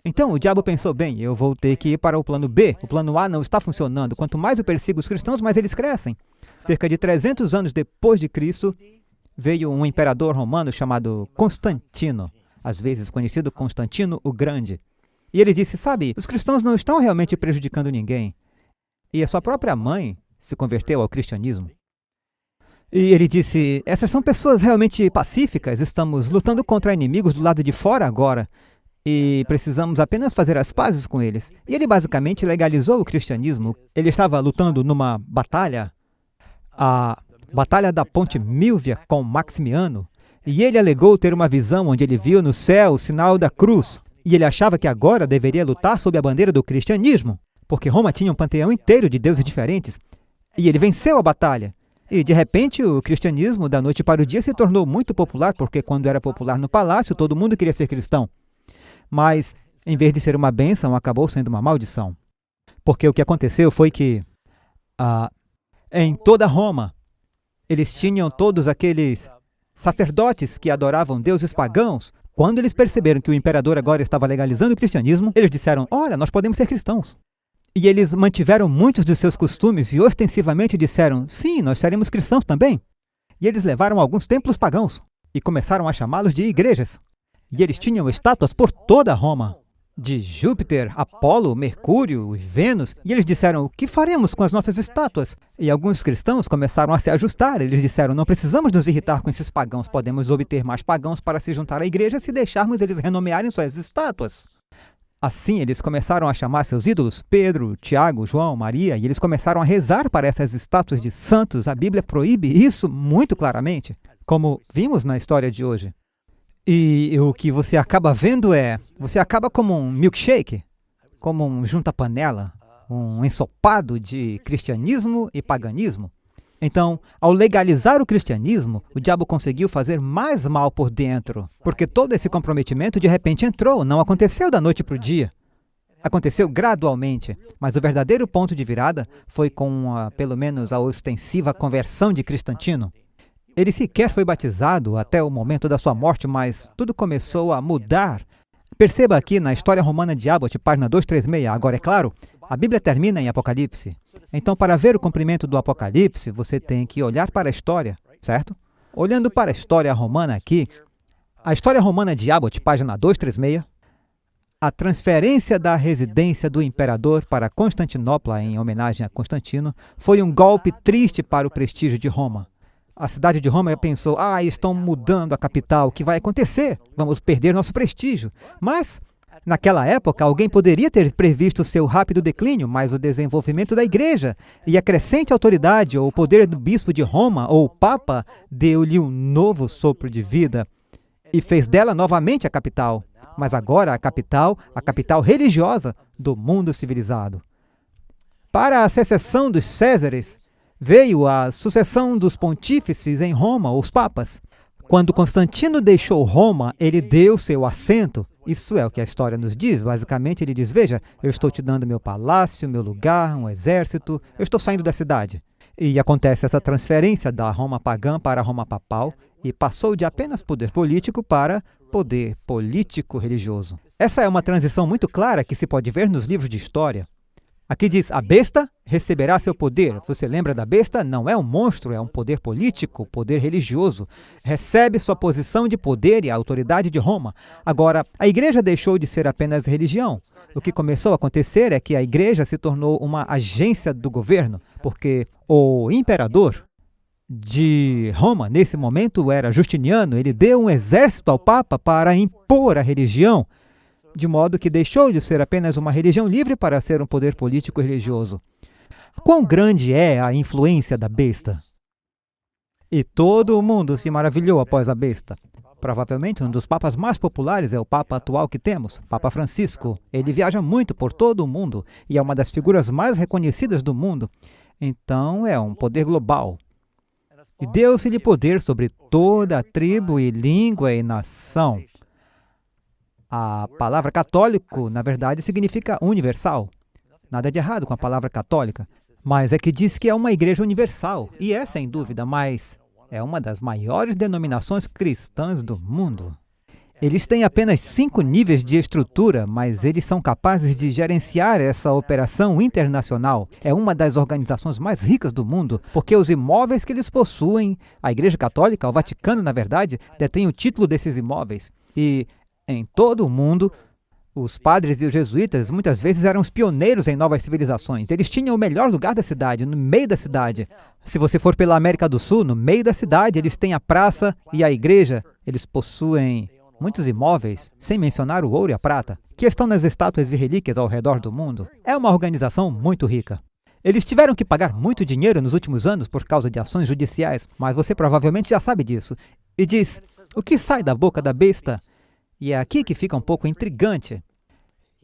Speaker 1: Então o diabo pensou, bem, eu vou ter que ir para o plano B. O plano A não está funcionando. Quanto mais eu persigo os cristãos, mais eles crescem. Cerca de 300 anos depois de Cristo, veio um imperador romano chamado Constantino, às vezes conhecido Constantino o Grande. E ele disse, os cristãos não estão realmente prejudicando ninguém. E a sua própria mãe se converteu ao cristianismo. E ele disse, essas são pessoas realmente pacíficas, estamos lutando contra inimigos do lado de fora agora. E precisamos apenas fazer as pazes com eles. E ele basicamente legalizou o cristianismo. Ele estava lutando numa batalha, a Batalha da Ponte Milvia com Maximiano. E ele alegou ter uma visão onde ele viu no céu o sinal da cruz. E ele achava que agora deveria lutar sob a bandeira do cristianismo, porque Roma tinha um panteão inteiro de deuses diferentes. E ele venceu a batalha. E, de repente, o cristianismo, da noite para o dia, se tornou muito popular, porque quando era popular no palácio, todo mundo queria ser cristão. Mas, em vez de ser uma bênção, acabou sendo uma maldição. Porque o que aconteceu foi que, em toda Roma, eles tinham todos aqueles sacerdotes que adoravam deuses pagãos. Quando eles perceberam que o imperador agora estava legalizando o cristianismo, eles disseram, olha, nós podemos ser cristãos. E eles mantiveram muitos dos seus costumes e ostensivamente disseram, sim, nós seremos cristãos também. E eles levaram alguns templos pagãos e começaram a chamá-los de igrejas. E eles tinham estátuas por toda Roma, de Júpiter, Apolo, Mercúrio e Vênus. E eles disseram, o que faremos com as nossas estátuas? E alguns cristãos começaram a se ajustar. Eles disseram, não precisamos nos irritar com esses pagãos, podemos obter mais pagãos para se juntar à igreja se deixarmos eles renomearem suas estátuas. Assim, eles começaram a chamar seus ídolos, Pedro, Tiago, João, Maria, e eles começaram a rezar para essas estátuas de santos. A Bíblia proíbe isso muito claramente, como vimos na história de hoje. E o que você acaba vendo você acaba como um milkshake, como um junta-panela, um ensopado de cristianismo e paganismo. Então, ao legalizar o cristianismo, o diabo conseguiu fazer mais mal por dentro, porque todo esse comprometimento de repente entrou, não aconteceu da noite para o dia. Aconteceu gradualmente, mas o verdadeiro ponto de virada foi com, pelo menos, a ostensiva conversão de Constantino. Ele sequer foi batizado até o momento da sua morte, mas tudo começou a mudar. Perceba aqui na História Romana de Abbott, página 236. Agora, é claro, a Bíblia termina em Apocalipse. Então, para ver o cumprimento do Apocalipse, você tem que olhar para a história, certo? Olhando para a história romana aqui, a História Romana de Abbott, página 236, a transferência da residência do imperador para Constantinopla, em homenagem a Constantino, foi um golpe triste para o prestígio de Roma. A cidade de Roma pensou, estão mudando a capital, o que vai acontecer? Vamos perder nosso prestígio. Mas, naquela época, alguém poderia ter previsto seu rápido declínio, mas o desenvolvimento da igreja e a crescente autoridade ou o poder do bispo de Roma ou o papa deu-lhe um novo sopro de vida e fez dela novamente a capital. Mas agora a capital religiosa do mundo civilizado. Para a secessão dos Césares, veio a sucessão dos pontífices em Roma, os papas. Quando Constantino deixou Roma, ele deu seu assento. Isso é o que a história nos diz. Basicamente, ele diz, veja, eu estou te dando meu palácio, meu lugar, um exército, eu estou saindo da cidade. E acontece essa transferência da Roma pagã para a Roma papal e passou de apenas poder político para poder político-religioso. Essa é uma transição muito clara que se pode ver nos livros de história. Aqui diz, a besta receberá seu poder. Você lembra da besta? Não é um monstro, é um poder político, poder religioso. Recebe sua posição de poder e a autoridade de Roma. Agora, a igreja deixou de ser apenas religião. O que começou a acontecer é que a igreja se tornou uma agência do governo, porque o imperador de Roma, nesse momento, era Justiniano. Ele deu um exército ao Papa para impor a religião, de modo que deixou de ser apenas uma religião livre para ser um poder político e religioso. Quão grande é a influência da besta? E todo mundo se maravilhou após a besta. Provavelmente um dos papas mais populares é o papa atual que temos, Papa Francisco. Ele viaja muito por todo o mundo e é uma das figuras mais reconhecidas do mundo. Então é um poder global. E deu-se-lhe poder sobre toda a tribo e língua e nação. A palavra católico, na verdade, significa universal. Nada de errado com a palavra católica, mas é que diz que é uma igreja universal, e é sem dúvida, mas é uma das maiores denominações cristãs do mundo. Eles têm apenas 5 níveis de estrutura, mas eles são capazes de gerenciar essa operação internacional. É uma das organizações mais ricas do mundo, porque os imóveis que eles possuem, a Igreja Católica, o Vaticano, na verdade, detém o título desses imóveis. E em todo o mundo, os padres e os jesuítas muitas vezes eram os pioneiros em novas civilizações. Eles tinham o melhor lugar da cidade, no meio da cidade. Se você for pela América do Sul, no meio da cidade, eles têm a praça e a igreja. Eles possuem muitos imóveis, sem mencionar o ouro e a prata, que estão nas estátuas e relíquias ao redor do mundo. É uma organização muito rica. Eles tiveram que pagar muito dinheiro nos últimos anos por causa de ações judiciais, mas você provavelmente já sabe disso. E diz, O que sai da boca da besta? E é aqui que fica um pouco intrigante.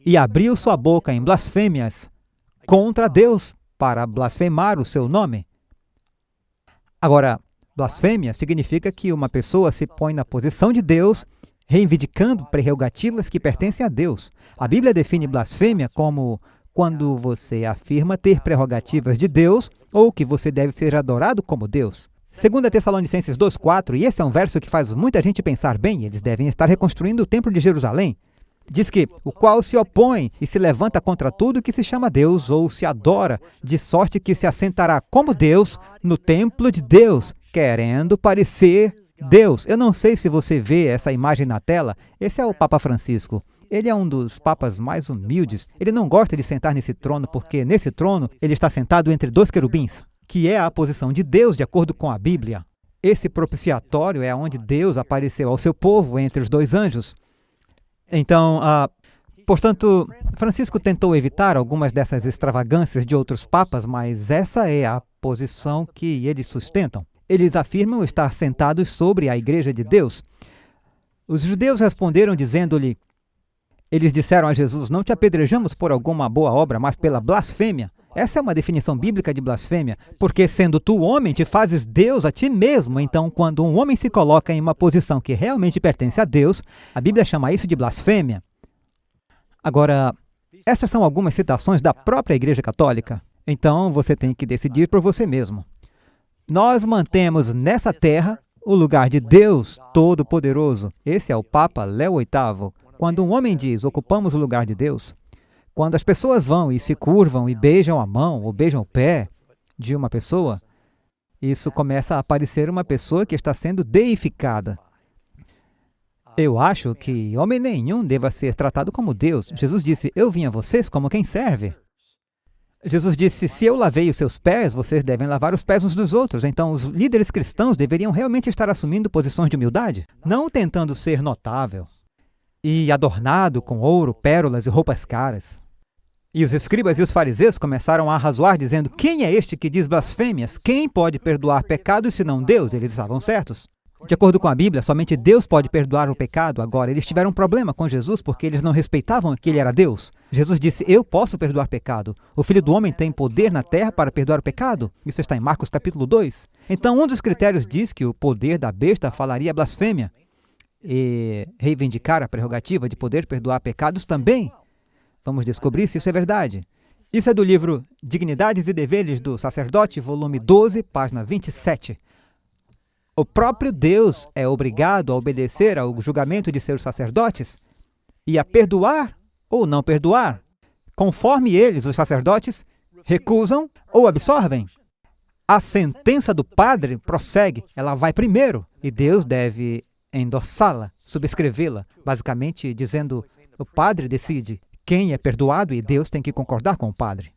Speaker 1: E abriu sua boca em blasfêmias contra Deus, para blasfemar o seu nome. Agora, blasfêmia significa que uma pessoa se põe na posição de Deus, reivindicando prerrogativas que pertencem a Deus. A Bíblia define blasfêmia como quando você afirma ter prerrogativas de Deus ou que você deve ser adorado como Deus. 2 Tessalonicenses 2,4, e esse é um verso que faz muita gente pensar bem, eles devem estar reconstruindo o templo de Jerusalém. Diz que, o qual se opõe e se levanta contra tudo que se chama Deus ou se adora, de sorte que se assentará como Deus no templo de Deus, querendo parecer Deus. Eu não sei se você vê essa imagem na tela, esse é o Papa Francisco. Ele é um dos papas mais humildes. Ele não gosta de sentar nesse trono, porque nesse trono ele está sentado entre dois querubins, que é a posição de Deus de acordo com a Bíblia. Esse propiciatório é onde Deus apareceu ao seu povo entre os dois anjos. Então, portanto, Francisco tentou evitar algumas dessas extravagâncias de outros papas, mas essa é a posição que eles sustentam. Eles afirmam estar sentados sobre a Igreja de Deus. Os judeus responderam dizendo-lhe, eles disseram a Jesus, não te apedrejamos por alguma boa obra, mas pela blasfêmia. Essa é uma definição bíblica de blasfêmia, porque sendo tu homem, te fazes Deus a ti mesmo. Então, quando um homem se coloca em uma posição que realmente pertence a Deus, a Bíblia chama isso de blasfêmia. Agora, essas são algumas citações da própria Igreja Católica. Então, você tem que decidir por você mesmo. Nós mantemos nessa terra o lugar de Deus Todo-Poderoso. Esse é o Papa Léo VIII. Quando um homem diz, ocupamos o lugar de Deus, quando as pessoas vão e se curvam e beijam a mão ou beijam o pé de uma pessoa, isso começa a parecer uma pessoa que está sendo deificada. Eu acho que homem nenhum deva ser tratado como Deus. Jesus disse, eu vim a vocês como quem serve. Jesus disse, se eu lavei os seus pés, vocês devem lavar os pés uns dos outros. Então, os líderes cristãos deveriam realmente estar assumindo posições de humildade, não tentando ser notável e adornado com ouro, pérolas e roupas caras. E os escribas e os fariseus começaram a arrazoar, dizendo, quem é este que diz blasfêmias? Quem pode perdoar pecados senão Deus? Eles estavam certos. De acordo com a Bíblia, somente Deus pode perdoar o pecado. Agora, eles tiveram um problema com Jesus porque eles não respeitavam que ele era Deus. Jesus disse, eu posso perdoar pecado. O Filho do Homem tem poder na terra para perdoar o pecado. Isso está em Marcos capítulo 2. Então, um dos critérios diz que o poder da besta falaria blasfêmia. E reivindicar a prerrogativa de poder perdoar pecados também. Vamos descobrir se isso é verdade. Isso é do livro Dignidades e Deveres do Sacerdote, volume 12, página 27. O próprio Deus é obrigado a obedecer ao julgamento de seus sacerdotes e a perdoar ou não perdoar, conforme eles, os sacerdotes, recusam ou absorvem. A sentença do padre prossegue, ela vai primeiro, e Deus deve endossá-la, subscrevê-la, basicamente dizendo, o padre decide quem é perdoado e Deus tem que concordar com o padre.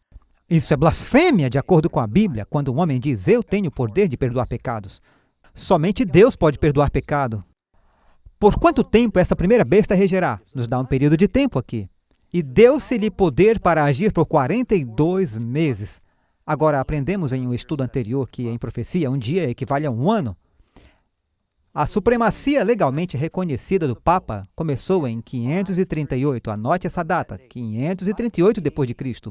Speaker 1: Isso é blasfêmia de acordo com a Bíblia, quando um homem diz, eu tenho o poder de perdoar pecados. Somente Deus pode perdoar pecado. Por quanto tempo essa primeira besta regerá? Nos dá um período de tempo aqui. E deu-se-lhe poder para agir por 42 meses. Agora, aprendemos em um estudo anterior que em profecia um dia equivale a um ano. A supremacia legalmente reconhecida do Papa começou em 538, anote essa data, 538 d.C.,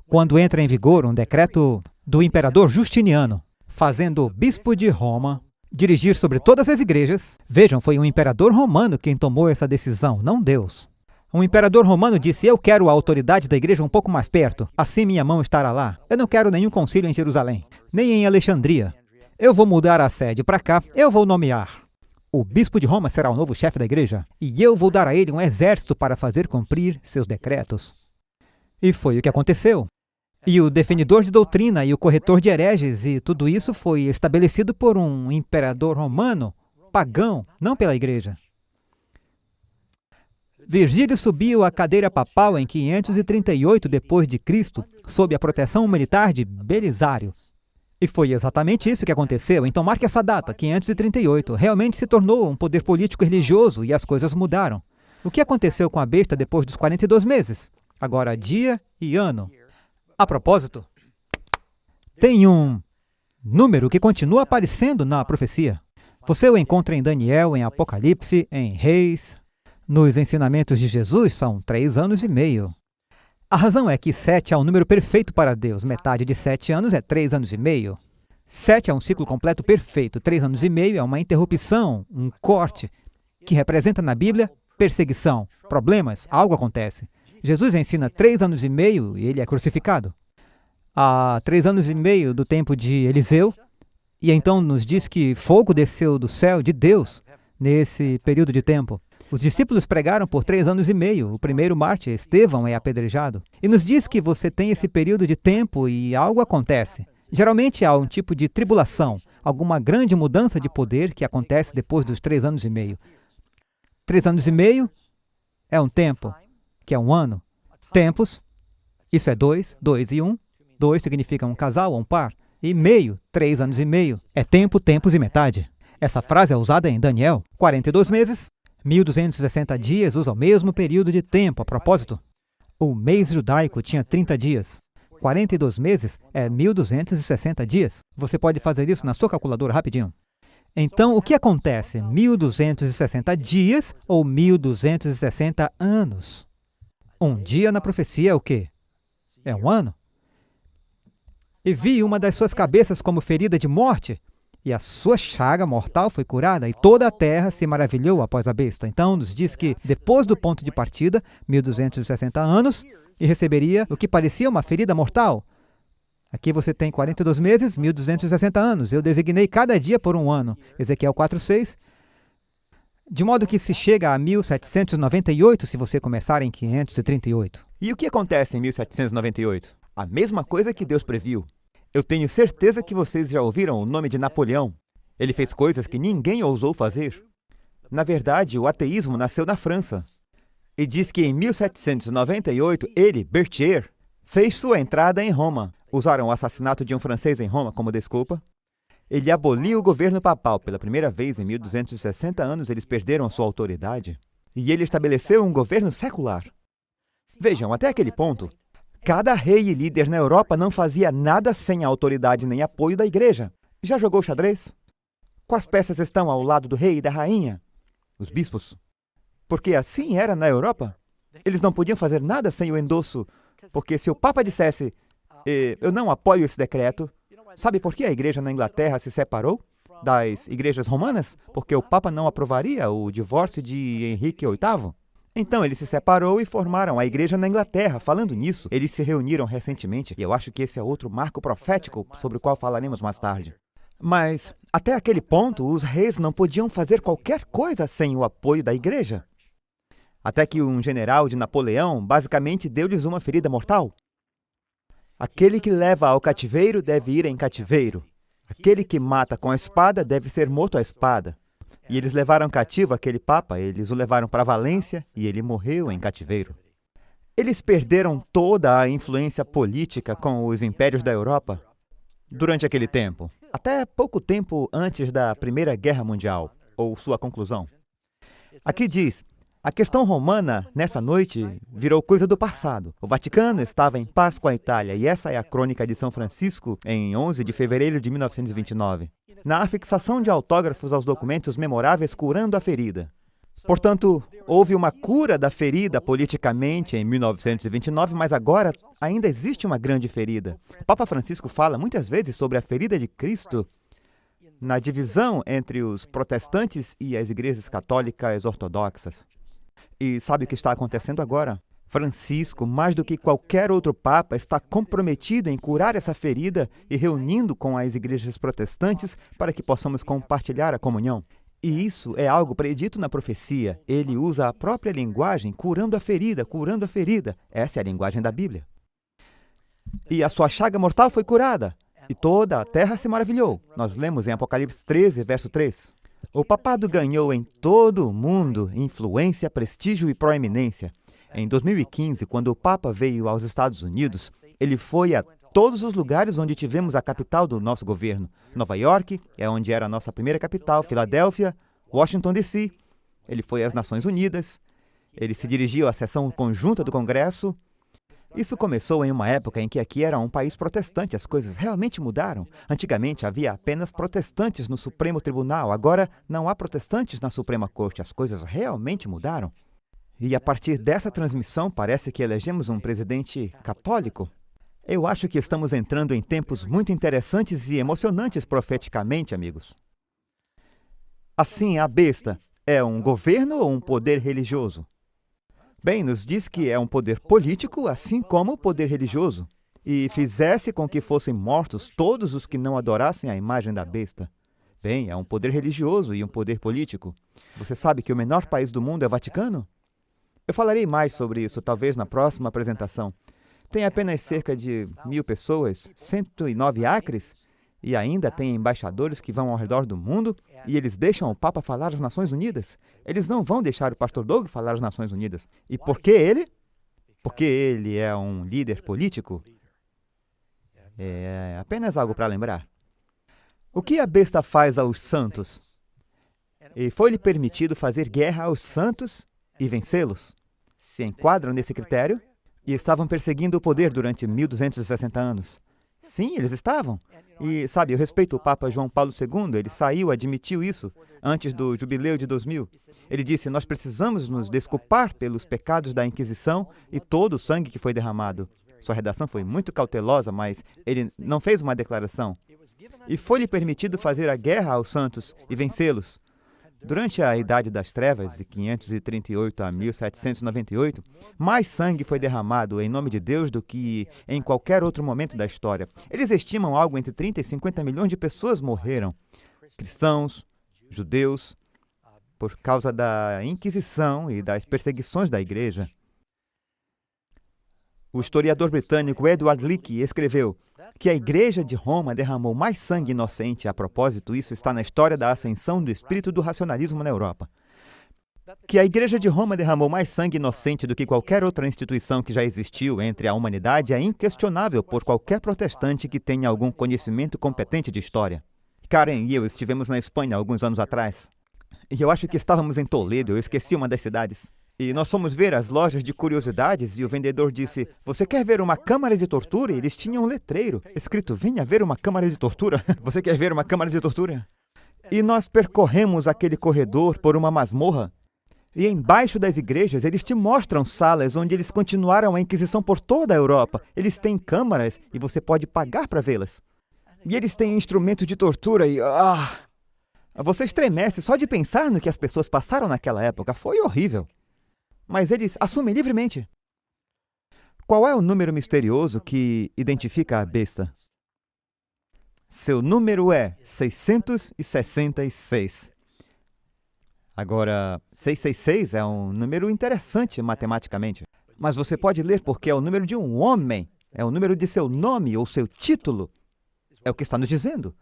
Speaker 1: quando entra em vigor um decreto do imperador Justiniano, fazendo o bispo de Roma dirigir sobre todas as igrejas. Vejam, foi um imperador romano quem tomou essa decisão, não Deus. Um imperador romano disse, eu quero a autoridade da igreja um pouco mais perto, assim minha mão estará lá. Eu não quero nenhum concílio em Jerusalém, nem em Alexandria. Eu vou mudar a sede para cá, eu vou nomear. O bispo de Roma será o novo chefe da igreja, e eu vou dar a ele um exército para fazer cumprir seus decretos. E foi o que aconteceu. E o definidor de doutrina e o corretor de hereges, e tudo isso foi estabelecido por um imperador romano, pagão, não pela igreja. Virgílio subiu à cadeira papal em 538 d.C., sob a proteção militar de Belisário. E foi exatamente isso que aconteceu. Então marque essa data, 538. Realmente se tornou um poder político e religioso e as coisas mudaram. O que aconteceu com a besta depois dos 42 meses? Agora dia e ano. A propósito, tem um número que continua aparecendo na profecia. Você o encontra em Daniel, em Apocalipse, em Reis. Nos ensinamentos de Jesus são 3 anos e meio. A razão é que 7 é um número perfeito para Deus. Metade de 7 anos é 3 anos e meio. 7 é um ciclo completo perfeito. 3 anos e meio é uma interrupção, um corte, que representa na Bíblia perseguição, problemas, algo acontece. Jesus ensina 3 anos e meio e ele é crucificado. Há 3 anos e meio do tempo de Eliseu, e então nos diz que fogo desceu do céu de Deus nesse período de tempo. Os discípulos pregaram por 3 anos e meio. O primeiro mártir, Estevão, é apedrejado. E nos diz que você tem esse período de tempo e algo acontece. Geralmente há um tipo de tribulação, alguma grande mudança de poder que acontece depois dos 3 anos e meio. 3 anos e meio é um tempo, que é um ano. Tempos, isso é 2, 2 e 1. 2 significa um casal ou um par. E meio, 3 anos e meio, é tempo, tempos e metade. Essa frase é usada em Daniel. 42 meses, 1260 dias usa o mesmo período de tempo. A propósito, o mês judaico tinha 30 dias. 42 meses é 1260 dias. Você pode fazer isso na sua calculadora rapidinho. Então, o que acontece? 1260 dias ou 1260 anos? Um dia na profecia é o quê? É um ano. E vi uma das suas cabeças como ferida de morte, e a sua chaga mortal foi curada, e toda a terra se maravilhou após a besta. Então, nos diz que, depois do ponto de partida, 1260 anos, e receberia o que parecia uma ferida mortal. Aqui você tem 42 meses, 1260 anos. Eu designei cada dia por um ano. Ezequiel 4:6. De modo que se chega a 1798 se você começar em 538.
Speaker 2: E o que acontece em 1798? A mesma coisa que Deus previu. Eu tenho certeza que vocês já ouviram o nome de Napoleão. Ele fez coisas que ninguém ousou fazer. Na verdade, o ateísmo nasceu na França. E diz que em 1798, ele, Berthier, fez sua entrada em Roma. Usaram o assassinato de um francês em Roma como desculpa. Ele aboliu o governo papal. Pela primeira vez em 1260 anos, eles perderam a sua autoridade. E ele estabeleceu um governo secular. Vejam, até aquele ponto, cada rei e líder na Europa não fazia nada sem a autoridade nem apoio da igreja. Já jogou xadrez? Quais peças estão ao lado do rei e da rainha? Os bispos. Porque assim era na Europa. Eles não podiam fazer nada sem o endosso, porque se o Papa dissesse, eu não apoio esse decreto, sabe por que a igreja na Inglaterra se separou das igrejas romanas? Porque o Papa não aprovaria o divórcio de Henrique VIII. Então ele se separou e formaram a igreja na Inglaterra. Falando nisso, eles se reuniram recentemente, e eu acho que esse é outro marco profético sobre o qual falaremos mais tarde. Mas, até aquele ponto, os reis não podiam fazer qualquer coisa sem o apoio da igreja. Até que um general de Napoleão basicamente deu-lhes uma ferida mortal. Aquele que leva ao cativeiro deve ir em cativeiro. Aquele que mata com a espada deve ser morto à espada. E eles levaram cativo aquele papa, eles o levaram para Valência e ele morreu em cativeiro. Eles perderam toda a influência política com os impérios da Europa durante aquele tempo, até pouco tempo antes da Primeira Guerra Mundial, ou sua conclusão. Aqui diz, a questão romana, nessa noite, virou coisa do passado. O Vaticano estava em paz com a Itália, e essa é a crônica de São Francisco, em 11 de fevereiro de 1929. Na afixação de autógrafos aos documentos memoráveis curando a ferida. Portanto, houve uma cura da ferida politicamente em 1929, mas agora ainda existe uma grande ferida. O Papa Francisco fala muitas vezes sobre a ferida de Cristo na divisão entre os protestantes e as igrejas católicas ortodoxas. E sabe o que está acontecendo agora? Francisco, mais do que qualquer outro papa, está comprometido em curar essa ferida e reunindo com as igrejas protestantes para que possamos compartilhar a comunhão. E isso é algo predito na profecia. Ele usa a própria linguagem, curando a ferida, curando a ferida. Essa é a linguagem da Bíblia. E a sua chaga mortal foi curada, e toda a terra se maravilhou. Nós lemos em Apocalipse 13, verso 3. O papado ganhou em todo o mundo influência, prestígio e proeminência. Em 2015, quando o Papa veio aos Estados Unidos, ele foi a todos os lugares onde tivemos a capital do nosso governo. Nova York, é onde era a nossa primeira capital, Filadélfia, Washington, D.C. Ele foi às Nações Unidas, ele se dirigiu à sessão conjunta do Congresso, Isso começou em uma época em que aqui era um país protestante. As coisas realmente mudaram. Antigamente havia apenas protestantes no Supremo Tribunal. Agora não há protestantes na Suprema Corte. As coisas realmente mudaram. E a partir dessa transmissão, parece que elegemos um presidente católico. Eu acho que estamos entrando em tempos muito interessantes e emocionantes profeticamente, amigos. Assim, a besta é um governo ou um poder religioso? Bem, nos diz que é um poder político, assim como o poder religioso, e fizesse com que fossem mortos todos os que não adorassem a imagem da besta. Bem, é um poder religioso e um poder político. Você sabe que o menor país do mundo é o Vaticano? Eu falarei mais sobre isso, talvez na próxima apresentação. Tem apenas cerca de 1.000 pessoas, 109 acres, e ainda tem embaixadores que vão ao redor do mundo e eles deixam o Papa falar às Nações Unidas. Eles não vão deixar o Pastor Doug falar às Nações Unidas. E por que ele? Porque ele é um líder político? É apenas algo para lembrar. O que a besta faz aos santos? E foi-lhe permitido fazer guerra aos santos e vencê-los? Se enquadram nesse critério? E estavam perseguindo o poder durante 1260 anos. Sim, eles estavam. E, sabe, eu respeito o Papa João Paulo II, ele admitiu isso antes do jubileu de 2000. Ele disse, nós precisamos nos desculpar pelos pecados da Inquisição e todo o sangue que foi derramado. Sua redação foi muito cautelosa, mas ele não fez uma declaração. E foi-lhe permitido fazer a guerra aos santos e vencê-los. Durante a Idade das Trevas, de 538 a 1798, mais sangue foi derramado em nome de Deus do que em qualquer outro momento da história. Eles estimam algo entre 30 e 50 milhões de pessoas morreram, cristãos, judeus, por causa da Inquisição e das perseguições da Igreja. O historiador britânico Edward Leake escreveu que a Igreja de Roma derramou mais sangue inocente. A propósito, isso está na história da ascensão do espírito do racionalismo na Europa. Que a Igreja de Roma derramou mais sangue inocente do que qualquer outra instituição que já existiu entre a humanidade é inquestionável por qualquer protestante que tenha algum conhecimento competente de história. Karen e eu estivemos na Espanha alguns anos atrás. E eu acho que estávamos em Toledo, eu esqueci uma das cidades. E nós fomos ver as lojas de curiosidades e o vendedor disse, você quer ver uma câmara de tortura? E eles tinham um letreiro escrito, venha ver uma câmara de tortura. Você quer ver uma câmara de tortura? E nós percorremos aquele corredor por uma masmorra. E embaixo das igrejas, eles te mostram salas onde eles continuaram a Inquisição por toda a Europa. Eles têm câmaras e você pode pagar para vê-las. E eles têm instrumentos de tortura e... você estremece só de pensar no que as pessoas passaram naquela época. Foi horrível. Mas eles assumem livremente. Qual é o número misterioso que identifica a besta? Seu número é 666. Agora, 666 é um número interessante matematicamente. Mas você pode ler porque é o número de um homem. É o número de seu nome ou seu título. É o que está nos dizendo.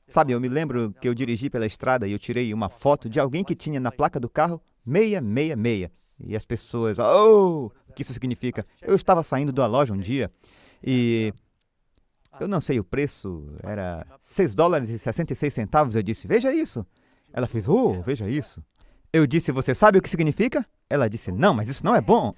Speaker 2: Sabe, eu me lembro que eu dirigi pela estrada e eu tirei uma foto de alguém que tinha na placa do carro 666. E as pessoas, o que isso significa? Eu estava saindo da loja um dia e eu não sei o preço, era $6,66. Eu disse, veja isso. Ela fez, veja isso. Eu disse, você sabe o que significa? Ela disse, não, mas isso não é bom.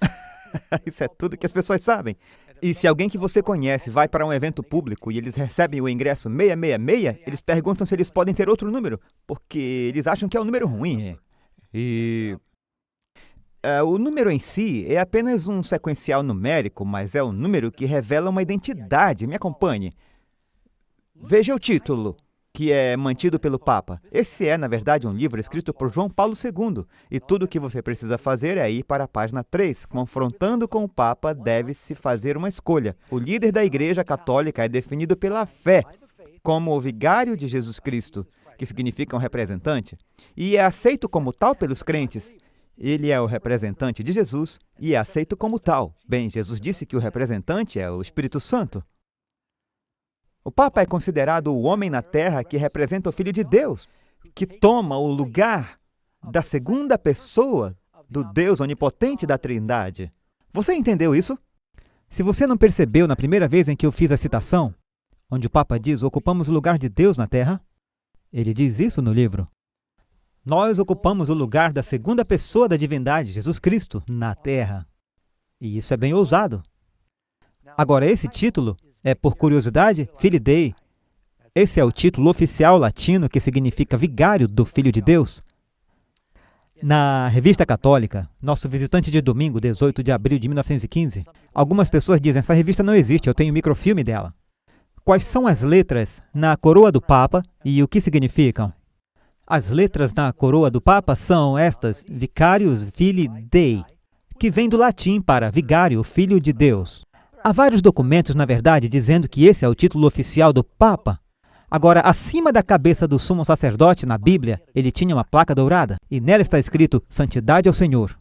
Speaker 2: Isso é tudo que as pessoas sabem. E se alguém que você conhece vai para um evento público e eles recebem o ingresso 666, eles perguntam se eles podem ter outro número, porque eles acham que é um número ruim. O número em si é apenas um sequencial numérico, mas é um número que revela uma identidade. Me acompanhe. Veja o título, que é mantido pelo Papa. Esse é, na verdade, um livro escrito por João Paulo II. E tudo o que você precisa fazer é ir para a página 3. Confrontando com o Papa, deve-se fazer uma escolha. O líder da Igreja Católica é definido pela fé, como o vigário de Jesus Cristo, que significa um representante, e é aceito como tal pelos crentes. Ele é o representante de Jesus e é aceito como tal. Bem, Jesus disse que o representante é o Espírito Santo. O Papa é considerado o homem na terra que representa o Filho de Deus, que toma o lugar da segunda pessoa do Deus onipotente da Trindade. Você entendeu isso?
Speaker 1: Se você não percebeu na primeira vez em que eu fiz a citação, onde o Papa diz, ocupamos o lugar de Deus na terra, ele diz isso no livro. Nós ocupamos o lugar da segunda pessoa da divindade, Jesus Cristo, na terra. E isso é bem ousado. Agora, esse título é, por curiosidade, Filii Dei. Esse é o título oficial latino que significa vigário do Filho de Deus. Na Revista Católica, nosso visitante de domingo, 18 de abril de 1915, algumas pessoas dizem, essa revista não existe, eu tenho microfilme dela. Quais são as letras na coroa do Papa e o que significam? As letras na coroa do Papa são estas, Vicarius Filii Dei, que vem do latim para vigário, filho de Deus. Há vários documentos, na verdade, dizendo que esse é o título oficial do Papa. Agora, acima da cabeça do sumo sacerdote, na Bíblia, ele tinha uma placa dourada, e nela está escrito, Santidade ao Senhor.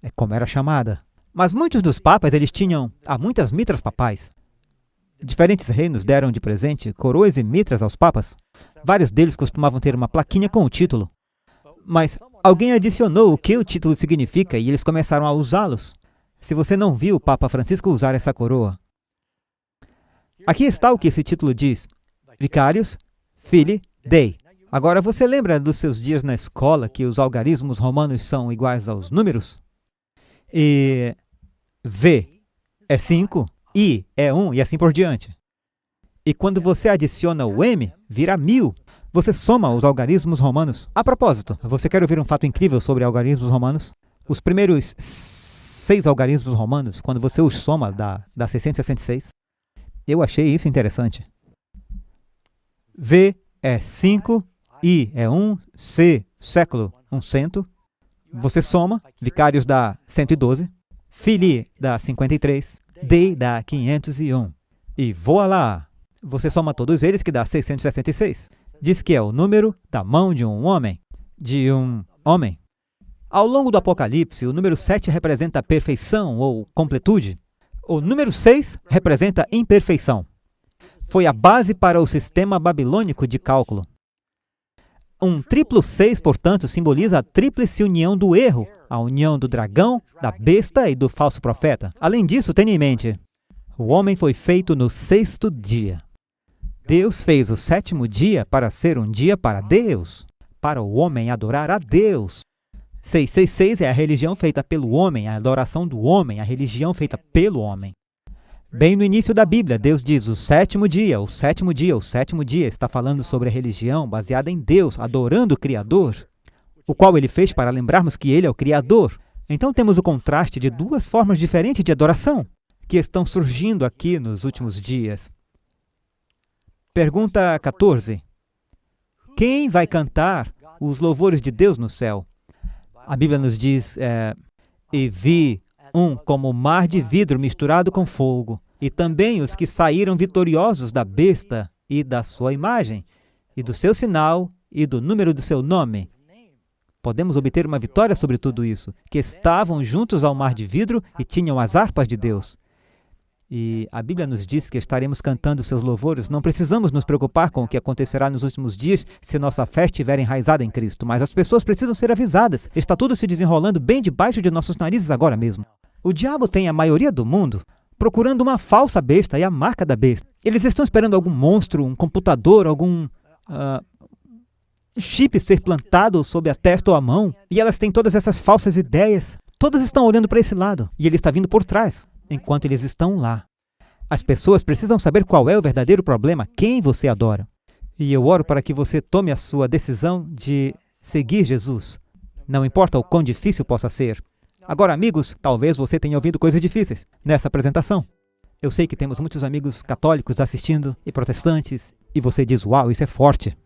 Speaker 1: É como era chamada. Mas muitos dos papas, eles tinham muitas mitras papais. Diferentes reinos deram de presente coroas e mitras aos papas. Vários deles costumavam ter uma plaquinha com o título. Mas alguém adicionou o que o título significa e eles começaram a usá-los. Se você não viu o Papa Francisco usar essa coroa. Aqui está o que esse título diz. Vicarius Filii Dei. Agora, você lembra dos seus dias na escola que os algarismos romanos são iguais aos números? E V é 5, I é 1 e assim por diante. E quando você adiciona o M, vira 1000. Você soma os algarismos romanos. A propósito, você quer ouvir um fato incrível sobre algarismos romanos? Os primeiros 6 algarismos romanos, quando você os soma, dá 666. Eu achei isso interessante. V é 5, I é 1, C, século, 100. Você soma, Vicarius dá 112, Filii dá 53, Dei dá 501. E voa lá! Você soma todos eles que dá 666. Diz que é o número da mão de um homem. Ao longo do Apocalipse, o número 7 representa perfeição ou completude. O número 6 representa imperfeição. Foi a base para o sistema babilônico de cálculo. Um triplo 6, portanto, simboliza a tríplice união do erro, a união do dragão, da besta e do falso profeta. Além disso, tenha em mente, o homem foi feito no 6º dia. Deus fez o 7º dia para ser um dia para Deus, para o homem adorar a Deus. 666 é a religião feita pelo homem, a adoração do homem, a religião feita pelo homem. Bem no início da Bíblia, Deus diz o 7º dia, o 7º dia, o 7º dia. Está falando sobre a religião baseada em Deus, adorando o Criador, o qual Ele fez para lembrarmos que Ele é o Criador. Então temos o contraste de duas formas diferentes de adoração que estão surgindo aqui nos últimos dias. Pergunta 14. Quem vai cantar os louvores de Deus no céu? A Bíblia nos diz, e vi como mar de vidro misturado com fogo, e também os que saíram vitoriosos da besta e da sua imagem, e do seu sinal e do número do seu nome. Podemos obter uma vitória sobre tudo isso, que estavam juntos ao mar de vidro e tinham as harpas de Deus. E a Bíblia nos diz que estaremos cantando seus louvores. Não precisamos nos preocupar com o que acontecerá nos últimos dias se nossa fé estiver enraizada em Cristo, mas as pessoas precisam ser avisadas. Está tudo se desenrolando bem debaixo de nossos narizes agora mesmo. O diabo tem a maioria do mundo procurando uma falsa besta e a marca da besta. Eles estão esperando algum monstro, um computador, algum chip ser plantado sob a testa ou a mão, e elas têm todas essas falsas ideias. Todas estão olhando para esse lado, e ele está vindo por trás, enquanto eles estão lá. As pessoas precisam saber qual é o verdadeiro problema, quem você adora. E eu oro para que você tome a sua decisão de seguir Jesus. Não importa o quão difícil possa ser. Agora, amigos, talvez você tenha ouvido coisas difíceis nessa apresentação. Eu sei que temos muitos amigos católicos assistindo e protestantes, e você diz, uau, isso é forte.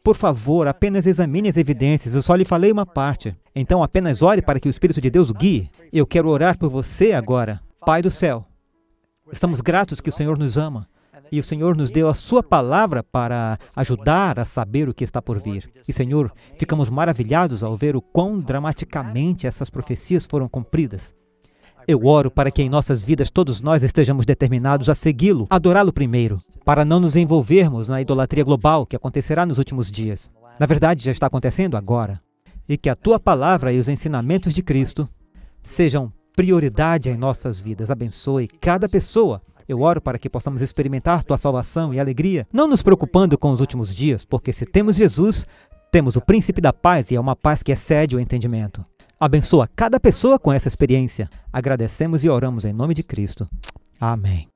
Speaker 1: Por favor, apenas examine as evidências, eu só lhe falei uma parte. Então apenas ore para que o Espírito de Deus o guie. Eu quero orar por você agora. Pai do céu, estamos gratos que o Senhor nos ama. E o Senhor nos deu a sua palavra para ajudar a saber o que está por vir. E, Senhor, ficamos maravilhados ao ver o quão dramaticamente essas profecias foram cumpridas. Eu oro para que em nossas vidas todos nós estejamos determinados a segui-lo, adorá-lo primeiro, para não nos envolvermos na idolatria global que acontecerá nos últimos dias. Na verdade, já está acontecendo agora. E que a tua palavra e os ensinamentos de Cristo sejam prioridade em nossas vidas. Abençoe cada pessoa. Eu oro para que possamos experimentar tua salvação e alegria, não nos preocupando com os últimos dias, porque se temos Jesus, temos o príncipe da paz e é uma paz que excede o entendimento. Abençoa cada pessoa com essa experiência. Agradecemos e oramos em nome de Cristo. Amém.